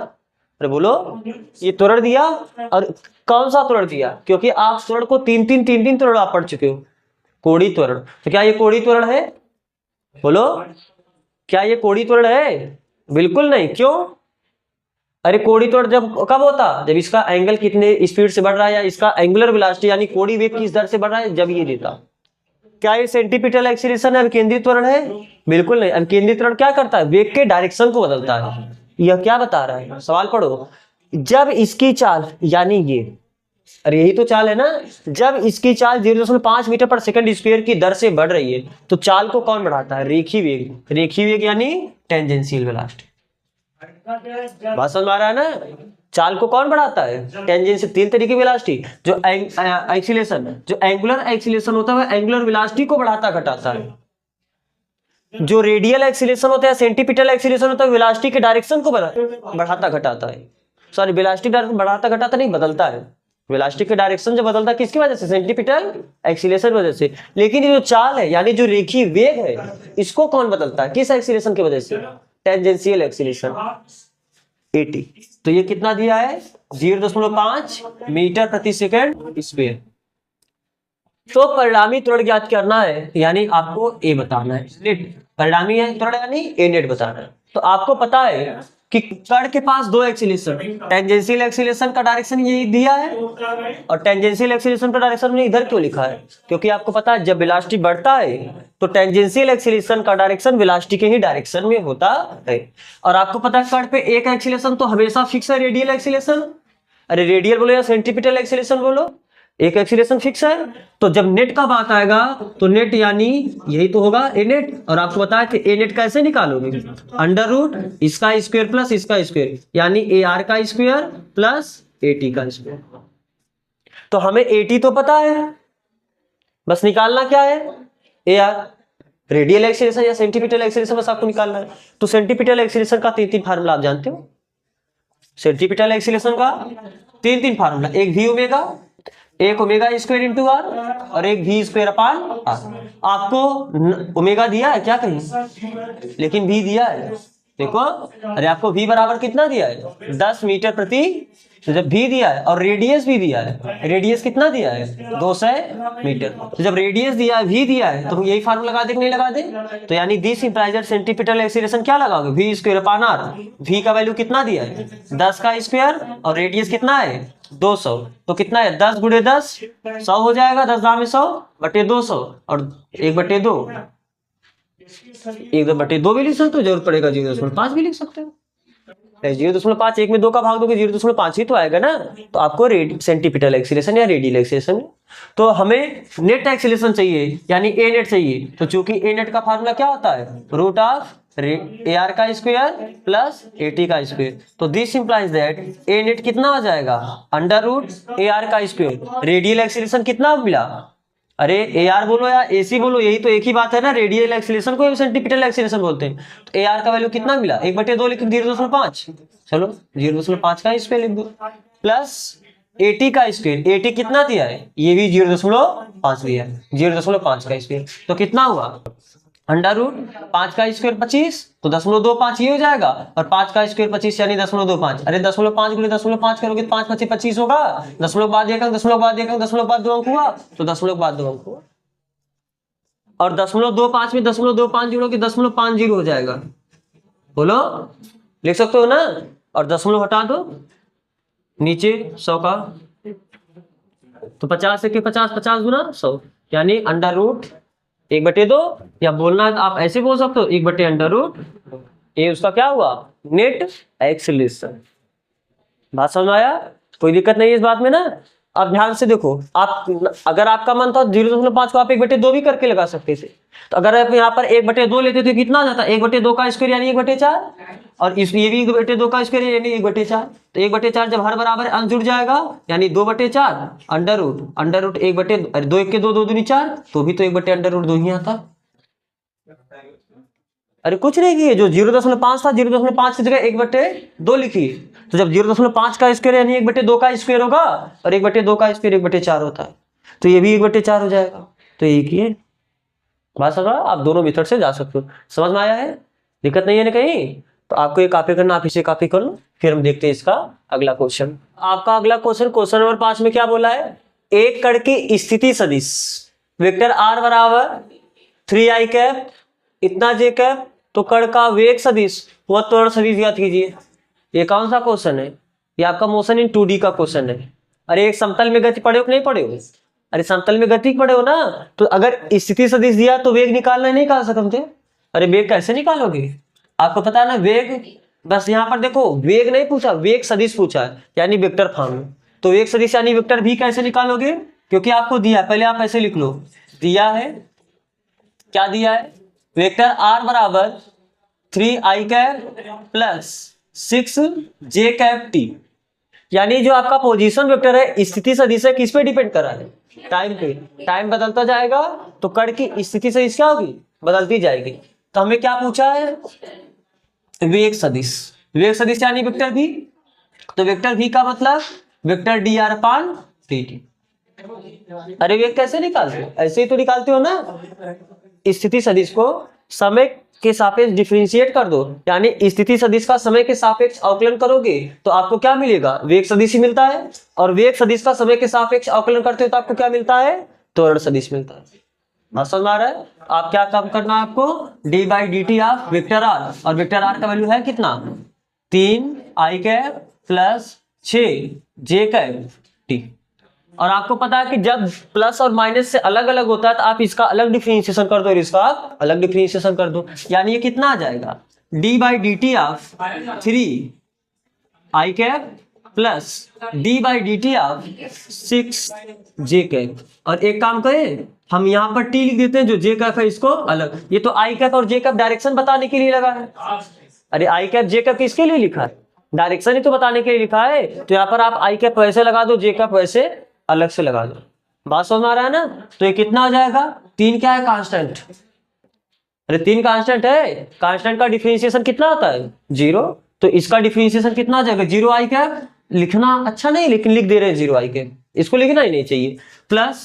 अरे बोलो, ये त्वरण दिया। और कौन सा त्वरण दिया, क्योंकि आप त्वरण को तीन त्वरण आप पढ़ चुके हो, कोणीय त्वरण। तो क्या ये कोणीय त्वरण है, बोलो क्या ये कोणीय त्वरण है, बिल्कुल नहीं। क्यों, अरे कोणीय त्वरण जब कब होता, जब इसका एंगल कितने स्पीड से बढ़ रहा है, या इसका एंगुलर वेलोसिटी यानी कोणीय वेग किस दर से बढ़ रहा है, जब ये देता। क्या ये सेंटीपिटल एक्सीलरेशन है, अभिकेंद्रित त्वरण है, बिल्कुल नहीं। अभिकेंद्रित त्वरण क्या करता है, वेग के डायरेक्शन को बदलता है। यह क्या बता रहा है, सवाल पढ़ो, जब इसकी चाल यानी ये, अरे यही तो चाल है ना, जब इसकी चाल 0.5 मीटर पर सेकंड स्क्वायर की दर से बढ़ रही है तो चाल को कौन बढ़ाता है, रेखीय वेग। रेखीय वेग यानी टेंजेंशियल वेलोसिटी। बात समझ में आ रहा है ना, चाल को कौन बढ़ाता है, टेंजेंशियल। 3 तरीके की वेलोसिटी, जो एक्सीलरेशन, जो एंगुलर एक्सीलरेशन होता है एंगुलर वेलोसिटी को बढ़ाता घटाता है, जो रेडियल एक्सीलरेशन होता है सेंटीपिटल एक्सीलरेशन होता है वेलोसिटी के डायरेक्शन को बढ़ाता घटाता है, सॉरी वेलोसिटी डायरेक्शन बढ़ाता घटाता नहीं बदलता है। वेलोसिटी का डायरेक्शन जब बदलता है किसकी वजह से, सेंट्रीपिटल एक्सीलरेशन की वजह से। लेकिन ये जो चाल है यानी जो रेखीय वेग है इसको कौन बदलता है, किस एक्सीलरेशन की वजह से, टेंजेंशियल एक्सीलरेशन AT। तो ये कितना दिया है 0.5 मीटर प्रति सेकंड स्क्वायर। तो परिणामी त्वरण ज्ञात करना है यानी आपको ए बताना है, नेट परिणामी है त्वरण यानी ए नेट बताना है। तो आपको पता है कि कण के पास दो एक्सीलरेशन, टेंजेंशियल एक्सीलरेशन का डायरेक्शन यही दिया है और टेंजेंशियल एक्सीलरेशन का डायरेक्शन मैंने इधर क्यों लिखा है, क्योंकि आपको पता है जब वेलोसिटी बढ़ता है तो टेंजेंशियल एक्सीलरेशन का डायरेक्शन वेलोसिटी के ही डायरेक्शन में होता है। और आपको पता है कण पे एक एक्सीलरेशन तो हमेशा फिक्स है, रेडियल एक्सीलरेशन, अरे रेडियल बोलो या सेंट्रीपिटल एक्सीलरेशन बोलो, एक एक्सीलरेशन फिक्स है। तो जब नेट का बात आएगा तो नेट यानी यही तो होगा ए नेट। और आपको बताया कि ए नेट कैसे निकालोगे, अंडर रूट इसका स्क्वायर प्लस इसका स्क्वायर यानी ए आर का स्क्वायर प्लस ए टी का स्क्वायर। तो हमें ए टी तो पता है, बस निकालना क्या है ए आर, रेडियल एक्सीलरेशन या सेंटीपिटल एक्सीलरेशन बस आपको निकालना है। तो सेंटीपिटल एक्सीलरेशन का तीन फार्मूला आप जानते हो, सेंटीपिटल एक्सीलरेशन का तीन फार्मूला, एक वी ओमेगा, एक ओमेगा स्क्वायर इंटू आर और एक वी स्क्वायर अपान आर। आपको ओमेगा दिया है क्या कहीं, लेकिन वी दिया है देखो, अरे आपको वी बराबर कितना दिया है 10 मीटर प्रति, तो जब वी दिया है और रेडियस भी दिया है, रेडियस कितना दिया है 200 मीटर, तो जब रेडियस दिया है वी दिया है तो हम यही फार्मूला लगा दे कि नहीं लगा दे, तो यानी this implies that centripetal acceleration क्या लगाओगे V square upon R. V का वैल्यू कितना दिया है 10 का स्क्वायर और रेडियस कितना है 200, तो कितना है 10 गुणे 10 100 हो जाएगा, 10 दाम में 100 बटे 200 और 1/2, 1/2 भी लिख सकते हो, जरूरत पड़ेगा 0.5 भी लिख सकते हो। 0.5 1 में 2 का भाग दोगे 0.5 ही तो आएगा ना। तो आपको सेंटीपिटल एक्सीलरेशन या रेडियल एक्सीलरेशन, तो हमें नेट एक्सीलरेशन चाहिए यानी ए नेट चाहिए। तो चूंकि ए नेट का फार्मूला क्या होता है रूट ऑफ ए आर का स्क्वायर प्लस ए टी का स्क्वायर। तो this implies that A net कितना आ जाएगा अंडर रूट ए आर का स्क्वायर। रेडियल एक्सीलरेशन कितना मिला, अरे ए आर बोलो या ए सी बोलो यही तो एक ही बात है ना, रेडियल एक्सीलरेशन को सेंटीपिटल एक्सीलरेशन बोलते हैं। तो ए आर का वैल्यू कितना मिला 1/2 लिख 0.5, चलो 0.5 का स्क्वायर लिख दो प्लस ए टी का स्क्वायर, ए टी कितना दिया है ये भी 0.5 दिया है, 0.5 का स्क्वायर तो कितना हुआ अंडर रूट 5 का स्क्वायर 25, तो 0.25 ये हो जाएगा और 5 का स्क्वायर 25 यानी 0.25। अरे 0.5 गुणे 0.5 करोगे 5 × 25 25 होगा, 0 बाद 1 अंक, 0 बाद 1 अंक, 0 बाद 2 अंक हुआ, तो 0 बाद 2 अंक हुआ और 0.25 में 0.25 जोड़ोगे 0.50 हो जाएगा, बोलो लिख सकते हो ना। और 0 हटा दो नीचे 100 का, तो 50 से 50 50 गुना 100 यानी अंडर रूट 1/2, या बोलना है आप ऐसे बोल सकते हो 1/√, ये उसका क्या हुआ नेट एक्सीलरेशन। बात समझ आया, कोई दिक्कत नहीं है इस बात में ना। अब ध्यान से देखो, आप अगर आपका मन था 0.5 को आप 1/2 भी करके लगा सकते थे, तो अगर आप यहाँ पर 1/2 लेते तो कितना आ जाता 1/2 का स्क्वायर यानी 1/4 और इस ये भी 1/2 का स्क्वायर यानी 1/4, तो 1/4 जब हर बराबर अंश जुड़ जाएगा यानी 2/4 अंडर रूट 1/2, 2 1 के 2 2 दूनी 4, तो भी तो 1/√2 ही आता। अरे कुछ नहीं किए, जो 0.5 था 0.5 की जगह 1/2 लिखिए, तो जब 0.5 का स्क्वायर यानी 1/2 का स्क्वायर होगा और 1/2 का स्क्वायर 1/4 होता है, तो ये भी 1/4 हो जाएगा। तो ये किए बात समझ, आप दोनों मेथड से जा सकते हो, समझ में आया है, दिक्कत नहीं है ना कहीं। तो आपको ये कॉपी करना, आप इसे कॉपी कर लो, फिर हम देखते हैं इसका अगला क्वेश्चन। आपका अगला क्वेश्चन नंबर 5 में क्या बोला है, एक कण की स्थिति सदिश वेक्टर r बराबर 3i कैप इतना j कैप, तो कण का वेग सदिश व त्वरण सदिश ज्ञात कीजिए। ये कौन सा क्वेश्चन है, ये आपका मोशन इन 2D का क्वेश्चन है। अरे एक समतल में गति पढ़े हो कि नहीं पढ़े हो, अरे समतल में गति पढ़े हो ना, तो अगर स्थिति सदिश दिया तो वेग निकालना नहीं निकाल सकते। अरे वेग कैसे निकालोगे, आपको पता है ना वेग, बस यहाँ पर देखो वेग नहीं पूछा, वेग सदिश पूछा है यानी वेक्टर फॉर्म। तो वेग सदिश यानी वेक्टर भी कैसे निकालोगे, क्योंकि आपको दिया, पहले आप ऐसे लिख लो, दिया है क्या दिया है वेक्टर r बराबर 3i cap plus 6j cap t, यानी जो आपका पोजीशन वेक्टर है स्थिति सदिश है किस पे डिपेंड कर रहा है, टाइम पे। टाइम बदलता जाएगा तो कण की स्थिति सदिश क्या होगी, बदलती जाएगी। तो हमें क्या पूछा है वेग सदिश, वेग सदिश यानी वेक्टर भी, तो वेक्टर भी का मतलब वेक्टर dr अपान टी टी। अरे वेग कैसे निकालते हो? ऐसे ही तो निकालते हो ना। स्थिति सदिश को समय के सापेक्ष डिफरेंशिएट कर दो, यानी स्थिति सदिश का समय के सापेक्ष अवकलन करोगे तो आपको क्या मिलेगा? वेग सदिश ही मिलता है। और वेग सदिश का समय के सापेक्ष अवकलन करते हो तो आपको क्या मिलता है? त्वरण सदिश मिलता है। बात समझ में आ रहा है? आप क्या काम करना है आपको? D by D T of vector R, और वेक्टर आर का वैल्यू है कितना? 3 I cap plus 6 J cap T. और आपको पता है कि जब प्लस और माइनस से अलग अलग होता है तो आप इसका अलग डिफरेंशिएशन कर दो और इसका अलग डिफरेंशिएशन कर दो, यानी ये कितना आ जाएगा? D by D T of 3 I cap plus D by D T of 6 J cap. और एक काम करें, हम यहाँ पर टी लिख देते हैं, जो जे कैप है इसको अलग। ये तो आई कैप और जे कैप डायरेक्शन बताने के लिए लगा है। अरे आई कैप जे कैप किसके लिए लिखा है? डायरेक्शन ही तो बताने के लिए लिखा है। तो यहाँ पर आप आई कैप वैसे लगा दो, जे कैप वैसे अलग से लगा दो। बात समझ में आ रहा है ना? तो ये कितना आ जाएगा? 3 क्या है? कांस्टेंट। अरे 3 कांस्टेंट है। कांस्टेंट का डिफरेंशिएशन कितना होता है? 0। तो इसका डिफरेंशिएशन कितना आ जाएगा? 0 आई कैप। लिखना अच्छा नहीं, लेकिन लिख दे रहे हैं 0 आई कैप, इसको लिखना ही नहीं चाहिए। प्लस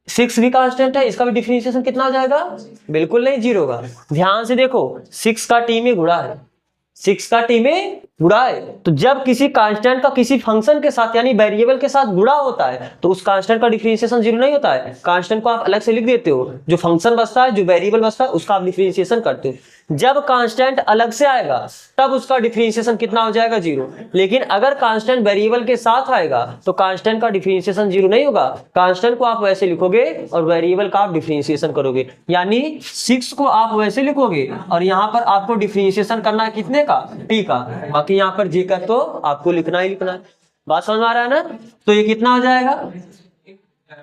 6 भी कांस्टेंट है, इसका भी डिफरेंशिएशन कितना आ जाएगा? बिल्कुल नहीं, 0 का। ध्यान से देखो, 6 का टी में गुणा है, 6 का टी में गुणा है। तो जब किसी कांस्टेंट का किसी फंक्शन के साथ यानी वेरिएबल के साथ गुणा होता है तो उस कांस्टेंट का डिफरेंशिएशन 0 नहीं होता है। कांस्टेंट को आप अलग से लिख देते हो, जो फंक्शन बचता है, जो वेरिएबल बचता है, उसका आप डिफरेंशिएशन करते हो। जब कांस्टेंट अलग से आएगा तब उसका डिफरेंशिएशन कितना हो जाएगा? 0। लेकिन अगर कांस्टेंट वेरिएबल के साथ आएगा तो कांस्टेंट का डिफरेंशिएशन 0 नहीं होगा। कांस्टेंट को आप वैसे लिखोगे और वेरिएबल का आप डिफरेंशिएशन करोगे, यानी 6 को आप वैसे लिखोगे और यहाँ पर आपको डिफरेंशिएशन करना है कितने का? टी का। बाकी यहाँ पर जी का तो आपको लिखना ही लिखना है। बात समझ में आ रहा है ना? तो ये कितना हो जाएगा?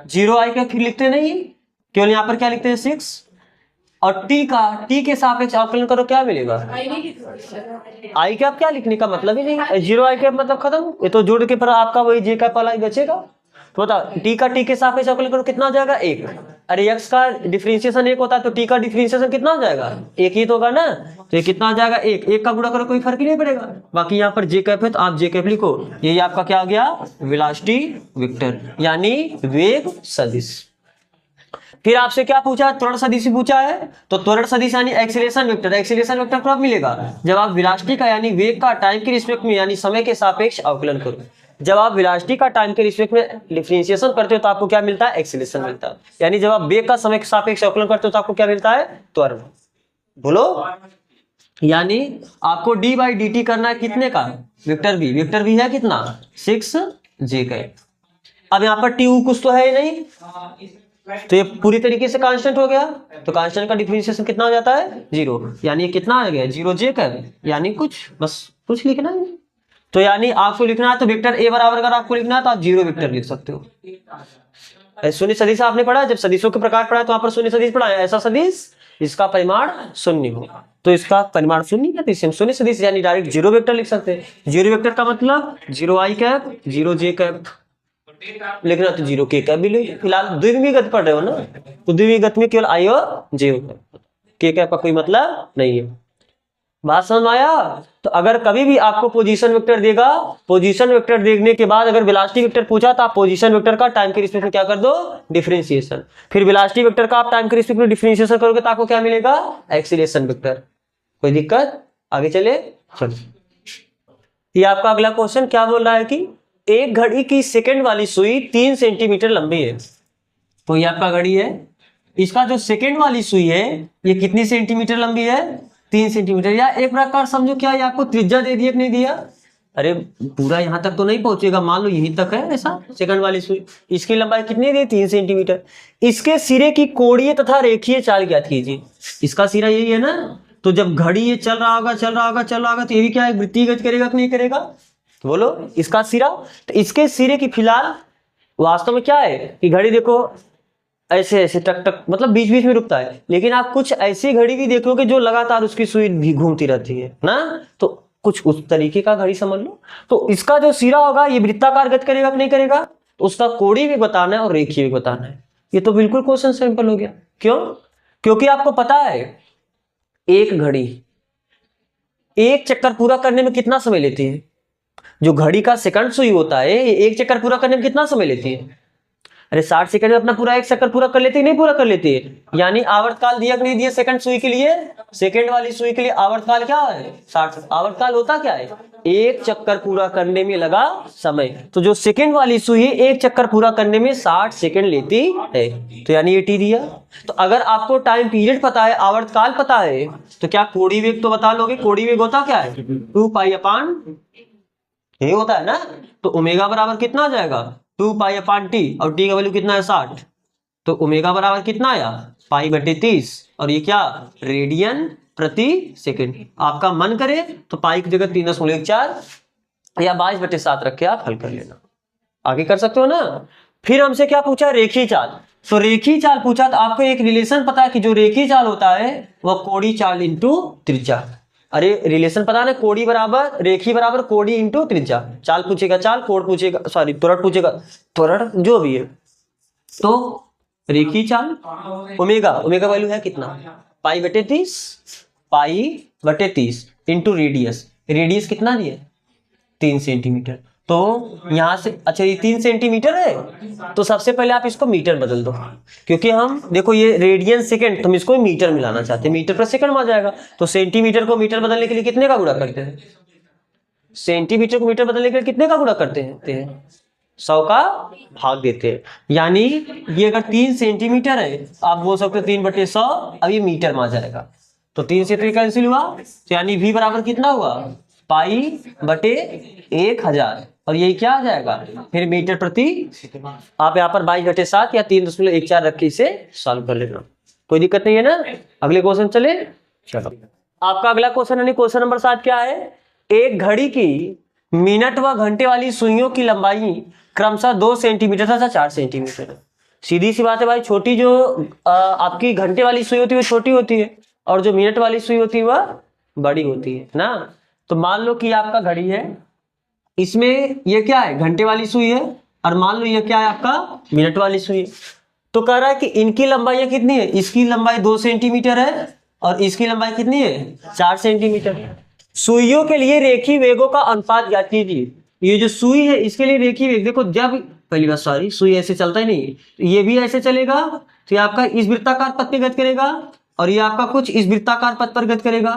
0 आई का फिर लिखते नहीं, केवल यहाँ पर क्या लिखते हैं? 6। और टी का, टी के सापेक्ष अवकलन करो, क्या मिलेगा? आई कैप। क्या लिखने का मतलब ही नहीं, 0 आई कैप मतलब खत्म। ये तो जोड़ के पर आपका वही जे कैप वाला ही बचेगा। तो बताओ, टी का टी के सापेक्ष अवकलन करो, कितना हो जाएगा? 1। अरे एक्स का डिफरेंशिएशन 1 होता है तो टी का डिफरेंशिएशन कितना हो जाएगा? 1 ही तो होगा ना। तो ये कितना हो जाएगा? 1 का गुणा करो, कोई फर्क ही नहीं पड़ेगा। बाकी यहाँ पर जे कैप है तो आप जे कैप लिखो। यही आपका क्या हो गया? वेलोसिटी वेक्टर, यानी वेग सदिश। फिर आपसे क्या पूछा? त्वरण सदिश पूछा है। तो त्वरण सदिश यानी एक्सीलरेशन वेक्टर। एक्सीलरेशन वेक्टर कब मिलेगा? जब आप वेलोसिटी का यानी वेग का टाइम के रिस्पेक्ट में यानी समय के सापेक्ष अवकलन करो। जब आप वेलोसिटी का टाइम के रिस्पेक्ट में डिफरेंशिएशन करते हो तो आपको क्या मिलता है? एक्सीलरेशन मिलता है। यानी जब आप वेग का समय के सापेक्ष अवकलन करते हो तो आपको क्या मिलता है? त्वरण। बोलो, यानी आपको डी बाई डी टी करना है कितने का? Vector B. वेक्टर बी है कितना? 6 जे कैप। अब यहाँ पर टी कुछ तो है ही नहीं, तो ये पूरी तरीके से कांस्टेंट हो गया। तो कांस्टेंट का डिफरेंशिएशन कितना हो जाता है? 0। यानी कितना आ गया? 0 जे कैप, यानी कुछ, बस कुछ लिखना है। तो यानी आपको लिखना है तो वेक्टर ए बराबर अगर आपको लिखना है तो आप 0 वेक्टर लिख सकते हो। शून्य सदिश आपने पढ़ा, जब सदिशों के प्रकार पढ़ा तो वहां पर शून्य सदिश पढ़ा है। ऐसा सदिश इसका परिमाण 0 हो तो इसका परिमाण 0 है, तो इसे हम शून्य सदिश यानी डायरेक्ट 0 वेक्टर लिख सकते हैं। 0 वेक्टर का मतलब 0 आई कैप 0 जे कैप लिखना, तो 0 के कैप भी ले। फिलहाल द्विमीय गति पढ़ रहे हो ना, तो द्विमीय गति में केवल आई और जे होगा, के कैप का कोई मतलब नहीं है। बात समझ में आया? तो अगर कभी भी आपको पोजीशन वेक्टर देगा, पोजीशन वेक्टर देखने के बाद अगर वेलोसिटी वेक्टर पूछा तो आप पोजीशन वेक्टर का टाइम के रिस्पेक्ट में क्या कर दो? डिफरेंशिएशन। फिर वेलोसिटी वेक्टर का आप टाइम के रिस्पेक्ट में डिफरेंशिएशन करोगे तो आपको क्या मिलेगा? Acceleration vector. कोई दिक्कत? आगे चले, चलो। ये आपका अगला क्वेश्चन क्या बोल रहा है कि एक घड़ी की सेकंड वाली सुई 3 सेंटीमीटर लंबी है। तो ये आपका घड़ी है, इसका जो सेकंड वाली सुई है ये कितनी सेंटीमीटर लंबी है? 3 सेंटीमीटर। या एक प्रकार समझो क्या ये आपको त्रिज्या दे दिया कि नहीं दिया? अरे पूरा यहाँ तक तो नहीं पहुंचेगा, मान लो यहीं तक है ऐसा सेकंड वाली सुई। इसकी लंबाई कितनी दी? 3 सेंटीमीटर। इसके सिरे की कोणीय तथा रेखीय चाल ज्ञात कीजिए। इसका सिरा यही है ना, तो जब घड़ी ये चल रहा होगा तो ये भी क्या है? वृत्तीय गति करेगा कि नहीं करेगा? तो बोलो, इसका सिरा, तो इसके सिरे की फिलहाल वास्तव में क्या है कि घड़ी देखो ऐसे ऐसे टक टक मतलब बीच बीच में रुकता है, लेकिन आप कुछ ऐसी घड़ी भी देखोगे जो लगातार उसकी सुई भी घूमती रहती है ना, तो कुछ उस तरीके का घड़ी समझ लो। तो इसका जो सिरा होगा ये वृत्ताकार गति करेगा कि नहीं करेगा? तो उसका कोणीय भी बताना है और रेखीय भी बताना है। ये तो बिल्कुल क्वेश्चन सिंपल हो गया। क्यों? क्योंकि आपको पता है एक घड़ी एक चक्कर पूरा करने में कितना समय लेती है? जो घड़ी का सेकंड सुई होता है ये एक चक्कर पूरा करने में कितना समय लेती है? अरे 60 सेकंड में अपना पूरा एक चक्कर पूरा कर लेती है, नहीं पूरा कर लेती है? यानी आवर्तकाल दिया कि नहीं दिया सेकंड सुई के लिए? सेकंड वाली सुई के लिए आवर्तकाल क्या है? 60। आवर्तकाल होता क्या है? एक चक्कर पूरा करने में लगा समय। तो जो सेकंड वाली सुई है एक चक्कर पूरा करने में 60 सेकंड लेती है, तो यानी ये टी दिया। तो अगर आपको टाइम पीरियड पता है, आवर्तकाल पता है, तो क्या कोणीय वेग तो बता लोगे? कोणीय वेग होता क्या है? 2 पाई अपान ये होता है ना। तो ओमेगा बराबर कितना आ जाएगा? 2 पाई अपान टी, और टी का वैल्यू कितना है? 60। तो ओमेगा बराबर कितना आया? पाई बटे 30, और ये क्या? रेडियन प्रति सेकंड। आपका मन करे तो पाई की जगह 3.4 या 22/7 रख के आप हल कर लेना, आगे कर सकते हो ना। फिर हमसे क्या पूछा? रेखीय चाल। तो रेखीय चाल पूछा तो आपको एक रिलेशन पता है कि जो रेखीय चाल होता है वह कोणीय चाल इंटू त्रिज्या। अरे रिलेशन पता ना, कोणीय बराबर रेखीय बराबर कोणीय इंटू त्रिज्या। चाल पूछेगा चाल, कोण पूछेगा सॉरी त्वरण पूछेगा त्वरण, जो भी है। तो रेखीय चाल ओमेगा, ओमेगा वैल्यू है कितना? पाई बटे 30, पाई बटे 30 इंटू रेडियस। रेडियस कितना दिया? 3 सेंटीमीटर। तो यहां से अच्छा ये 3 सेंटीमीटर है, तो सबसे पहले आप इसको मीटर बदल दो, क्योंकि हम देखो ये रेडियन सेकंड, तो हम इसको मीटर मिलाना चाहते हैं, मीटर पर सेकंड में आ जाएगा। तो सेंटीमीटर को मीटर बदलने के लिए कितने का गुणा करते हैं? सेंटीमीटर को मीटर बदलने के लिए कितने का गुणा करते हैं? 100 का भाग देते हैं। यानी ये अगर 3 सेंटीमीटर है, आप बोल सकते हो 3/100, अब ये मीटर में आ जाएगा। तो 3 से 3 कैंसिल हुआ, तो यानी v बराबर कितना हुआ? पाई बटे 1000, और यही क्या आ जाएगा? फिर मीटर प्रति। आप यहाँ पर 22/7 या 3.14 रख के इसे सॉल्व कर लेना, कोई दिक्कत नहीं है ना। अगले क्वेश्चन चले। चलो आपका अगला क्वेश्चन यानी क्वेश्चन नंबर 7 क्या है? एक घड़ी की मिनट व घंटे वाली सुइयों की लंबाई क्रमशः 2 सेंटीमीटर तथा 4 सेंटीमीटर। सीधी सी बात है भाई, छोटी जो आपकी घंटे वाली सुई होती है वो छोटी होती है, और जो मिनट वाली सुई होती है वह बड़ी होती है ना। तो मान लो कि आपका घड़ी है, इसमें ये क्या है? घंटे वाली सुई है, और मान लो ये क्या है? आपका मिनट वाली सुई है। तो कह रहा है कि इनकी लंबाई कितनी है? इसकी लंबाई 2 सेंटीमीटर है, और इसकी लंबाई कितनी है? 4 सेंटीमीटर। सुइयों के लिए रेखीय वेगों का अनुपात ज्ञात कीजिए। ये जो सुई है इसके लिए रेखीय वेग, देखो जब पहली बात सॉरी सुई ऐसे चलता ही नहीं, तो ये भी ऐसे चलेगा, तो ये आपका इस वृत्ताकार पथ पे गति करेगा, और ये आपका कुछ इस वृत्ताकार पथ पर गति करेगा।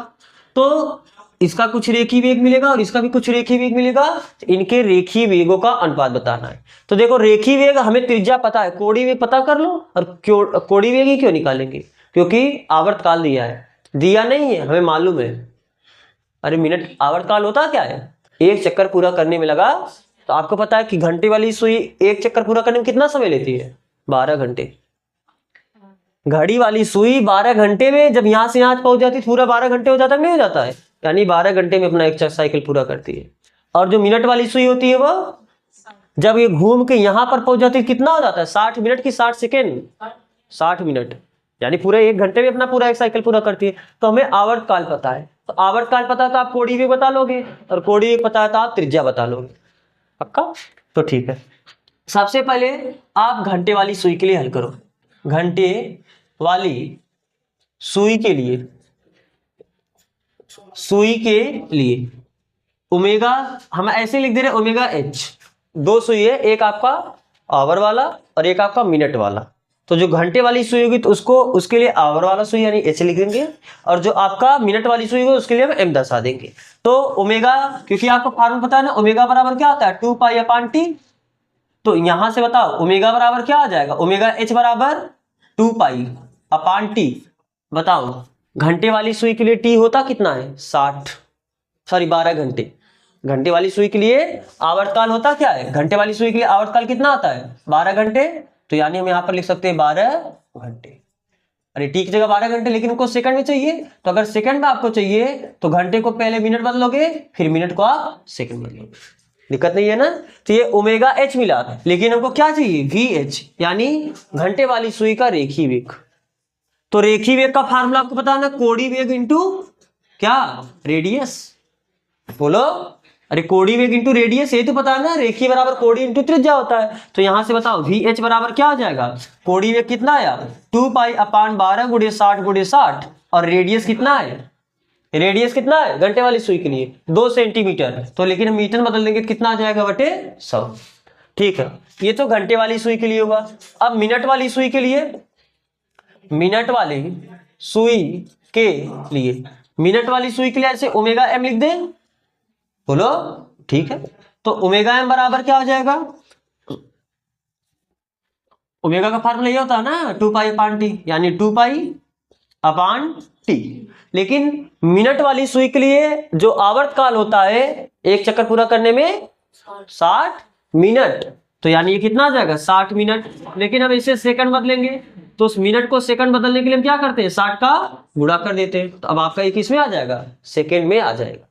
तो इसका कुछ रेखीय वेग मिलेगा और इसका भी कुछ रेखीय वेग मिलेगा। तो इनके रेखीय वेगों का अनुपात बताना है। तो देखो रेखीय वेग हमें त्रिज्या पता है, कोणीय वेग पता कर लो। और कोणीय वेग ही क्यों निकालेंगे? क्योंकि आवर्तकाल दिया है, दिया नहीं है हमें मालूम है। अरे मिनट आवर्तकाल होता क्या है? एक चक्कर पूरा करने में लगा। तो आपको पता है कि घंटे वाली सुई एक चक्कर पूरा करने में कितना समय लेती है? 12 घंटे। घड़ी वाली सुई 12 घंटे में जब यहां से यहां पहुंच जाती है, पूरा 12 घंटे हो जाता है, नहीं हो जाता है? यानी 12 घंटे में अपना एक साइकिल पूरा करती है। और जो मिनट वाली सुई होती है वह जब ये घूम के यहां पर पहुंच जाती है कितना हो जाता है? 60 मिनट की 60 सेकेंड, 60 मिनट, यानी पूरे 1 घंटे में अपना पूरा एक साइकिल पूरा करती है। तो हमें आवर्तकाल पता है, तो आवर्तकाल पता है तो आप कोणीय वेग बता लोगे, और कोणीय वेग पता है तो आप त्रिज्या बता लोगे। पक्का? तो ठीक है, सबसे पहले आप घंटे वाली सुई के लिए हल करो। घंटे वाली सुई के लिए, सुई के लिए ओमेगा हम ऐसे लिख दे रहे, ओमेगा एच। 2 सुई है, एक आपका आवर वाला और एक आपका मिनट वाला। तो जो घंटे वाली सुई होगी तो उसको उसके लिए आवर वाला सुई यानी एच लिख देंगे, और जो आपका मिनट वाली सुई होगी उसके लिए हम एम दर्शा देंगे। तो ओमेगा, क्योंकि आपको फार्मूला पता है ना, ओमेगा बराबर क्या होता है? 2 पाई अपान टी। तो यहां से बताओ ओमेगा बराबर क्या आ जाएगा? ओमेगा एच बराबर 2 पाई अपान टी। बताओ घंटे वाली सुई के लिए टी होता कितना है? 12 घंटे। घंटे वाली सुई के लिए आवर्तकाल होता क्या है? घंटे वाली सुई के लिए आवर्तकाल कितना आता है? 12 घंटे। तो यानी हम यहाँ पर लिख सकते हैं 12 घंटे। अरे टी की जगह 12 घंटे, लेकिन उनको सेकंड में चाहिए, तो अगर सेकंड में आपको चाहिए तो घंटे को पहले मिनट बदलोगे, फिर मिनट को आप सेकंड बदलोगे, दिक्कत नहीं है ना। तो ये ओमेगा एच मिला, लेकिन हमको क्या चाहिए? वी एच, यानी घंटे वाली सुई का रेखीय वेग। तो रेखीय वेग का फार्मूला आपको पता है ना, कोणीय वेग इंटू क्या? रेडियस। बोलो, अरे कोणीय वेग इंटू रेडियस, ये तो पता है ना। रेखीय बराबर कोणीय इंटू त्रिज्या होता है। तो यहां से बताओ वी एच बराबर क्या आ जाएगा? कोणीय वेग कितना आया? 2 पाई अपान 12 गुणे 60 गुणे 60, और रेडियस कितना है? रेडियस कितना है घंटे वाली सुई के लिए 2 सेंटीमीटर, तो लेकिन हम मीटर बदल देंगे तो कितना आ जाएगा बटे 100। ठीक है, ये तो घंटे वाली सुई के लिए होगा। अब मिनट वाली सुई के लिए, मिनट वाली सुई के लिए, मिनट वाली सुई के लिए ऐसे ओमेगा एम लिख दें, बोलो। ठीक है, तो ओमेगा एम बराबर क्या हो जाएगा, ओमेगा का फार्मूला ये होता है ना 2 पाई अपान टी, यानी 2 पाई अपान टी। लेकिन मिनट वाली सुई के लिए जो आवर्त काल होता है एक चक्कर पूरा करने में 60 मिनट, तो यानी ये कितना आ जाएगा 60 मिनट। लेकिन हम इसे सेकंड बदलेंगे, तो उस मिनट को सेकंड बदलने के लिए हम क्या करते हैं 60 का गुणा कर देते हैं, तो अब आपका ये किसमें आ जाएगा सेकंड में आ जाएगा।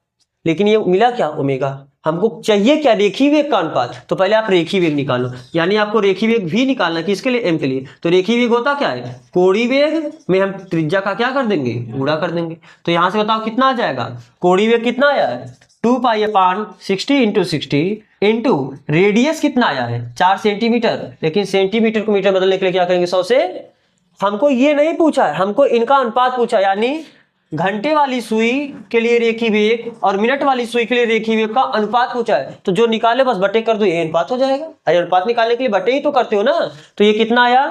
लेकिन ये मिला क्या ओमेगा, हमको चाहिए क्या रेखीय वेग का अनुपात, तो पहले आप रेखीय वेग निकालो, यानी आपको रेखीय वेग भी निकालना किसके लिए एम के लिए। तो रेखीय वेग होता क्या है, कोणीय वेग में हम त्रिज्या का क्या कर देंगे गुणा कर देंगे। तो यहां से बताओ कितना आ जाएगा, कोणीय वेग कितना आया है 2 पाई अपान 60 इंटू 60 इंटू रेडियस कितना आया है 4 सेंटीमीटर, लेकिन सेंटीमीटर को मीटर बदलने के लिए क्या करेंगे 100 से। हमको ये नहीं पूछा है, हमको इनका अनुपात पूछा, यानी घंटे वाली सुई के लिए रेखीय वेग और मिनट वाली सुई के लिए रेखीय वेग का अनुपात पूछा है, तो जो निकाले बस बटे कर दो, ये अनुपात हो जाएगा। अरे अनुपात निकालने के लिए बटे ही तो करते हो ना, तो ये कितना आया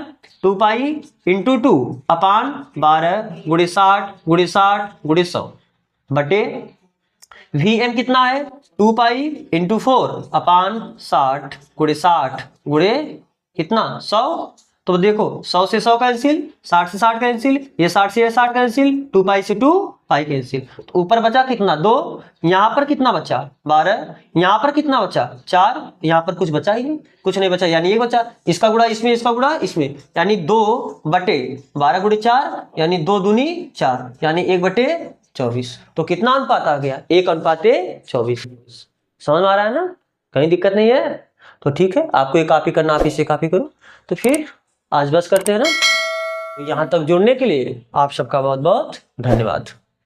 2 पाई इंटू 2 अपान 12 गुणे 60 गुणे 60 गुणे 100 बटे Vm कितना है 2 पाई इंटू 4 अपान 60 गुणे 60 गुणे कितना 100। तो देखो 100 से 100 कैंसिल, 60 से 60 कैंसिल, ये 60 से 60 कैंसिल, 2 पाई से 2 पाई कैंसिल, तो ऊपर बचा कितना 2, यहाँ पर कितना बचा 12, यहाँ पर कितना बचा 4, यहाँ पर कुछ बचा ही नहीं, कुछ नहीं बचा, यानी ये बचा, इसका गुणा इसमें, इसका गुणा इसमें, यानी 2 बटे 12 गुणे 4 यानी 2 दूनी 4 यानी 1 बटे 24। तो कितना अनुपात आ गया 1 अनुपात 24। समझ में आ रहा है ना, कहीं दिक्कत नहीं है। तो ठीक है, आपको ये कॉपी करना आप इसे कॉपी करो। तो फिर आज बस करते हैं ना, यहाँ तक जुड़ने के लिए आप सबका बहुत बहुत धन्यवाद।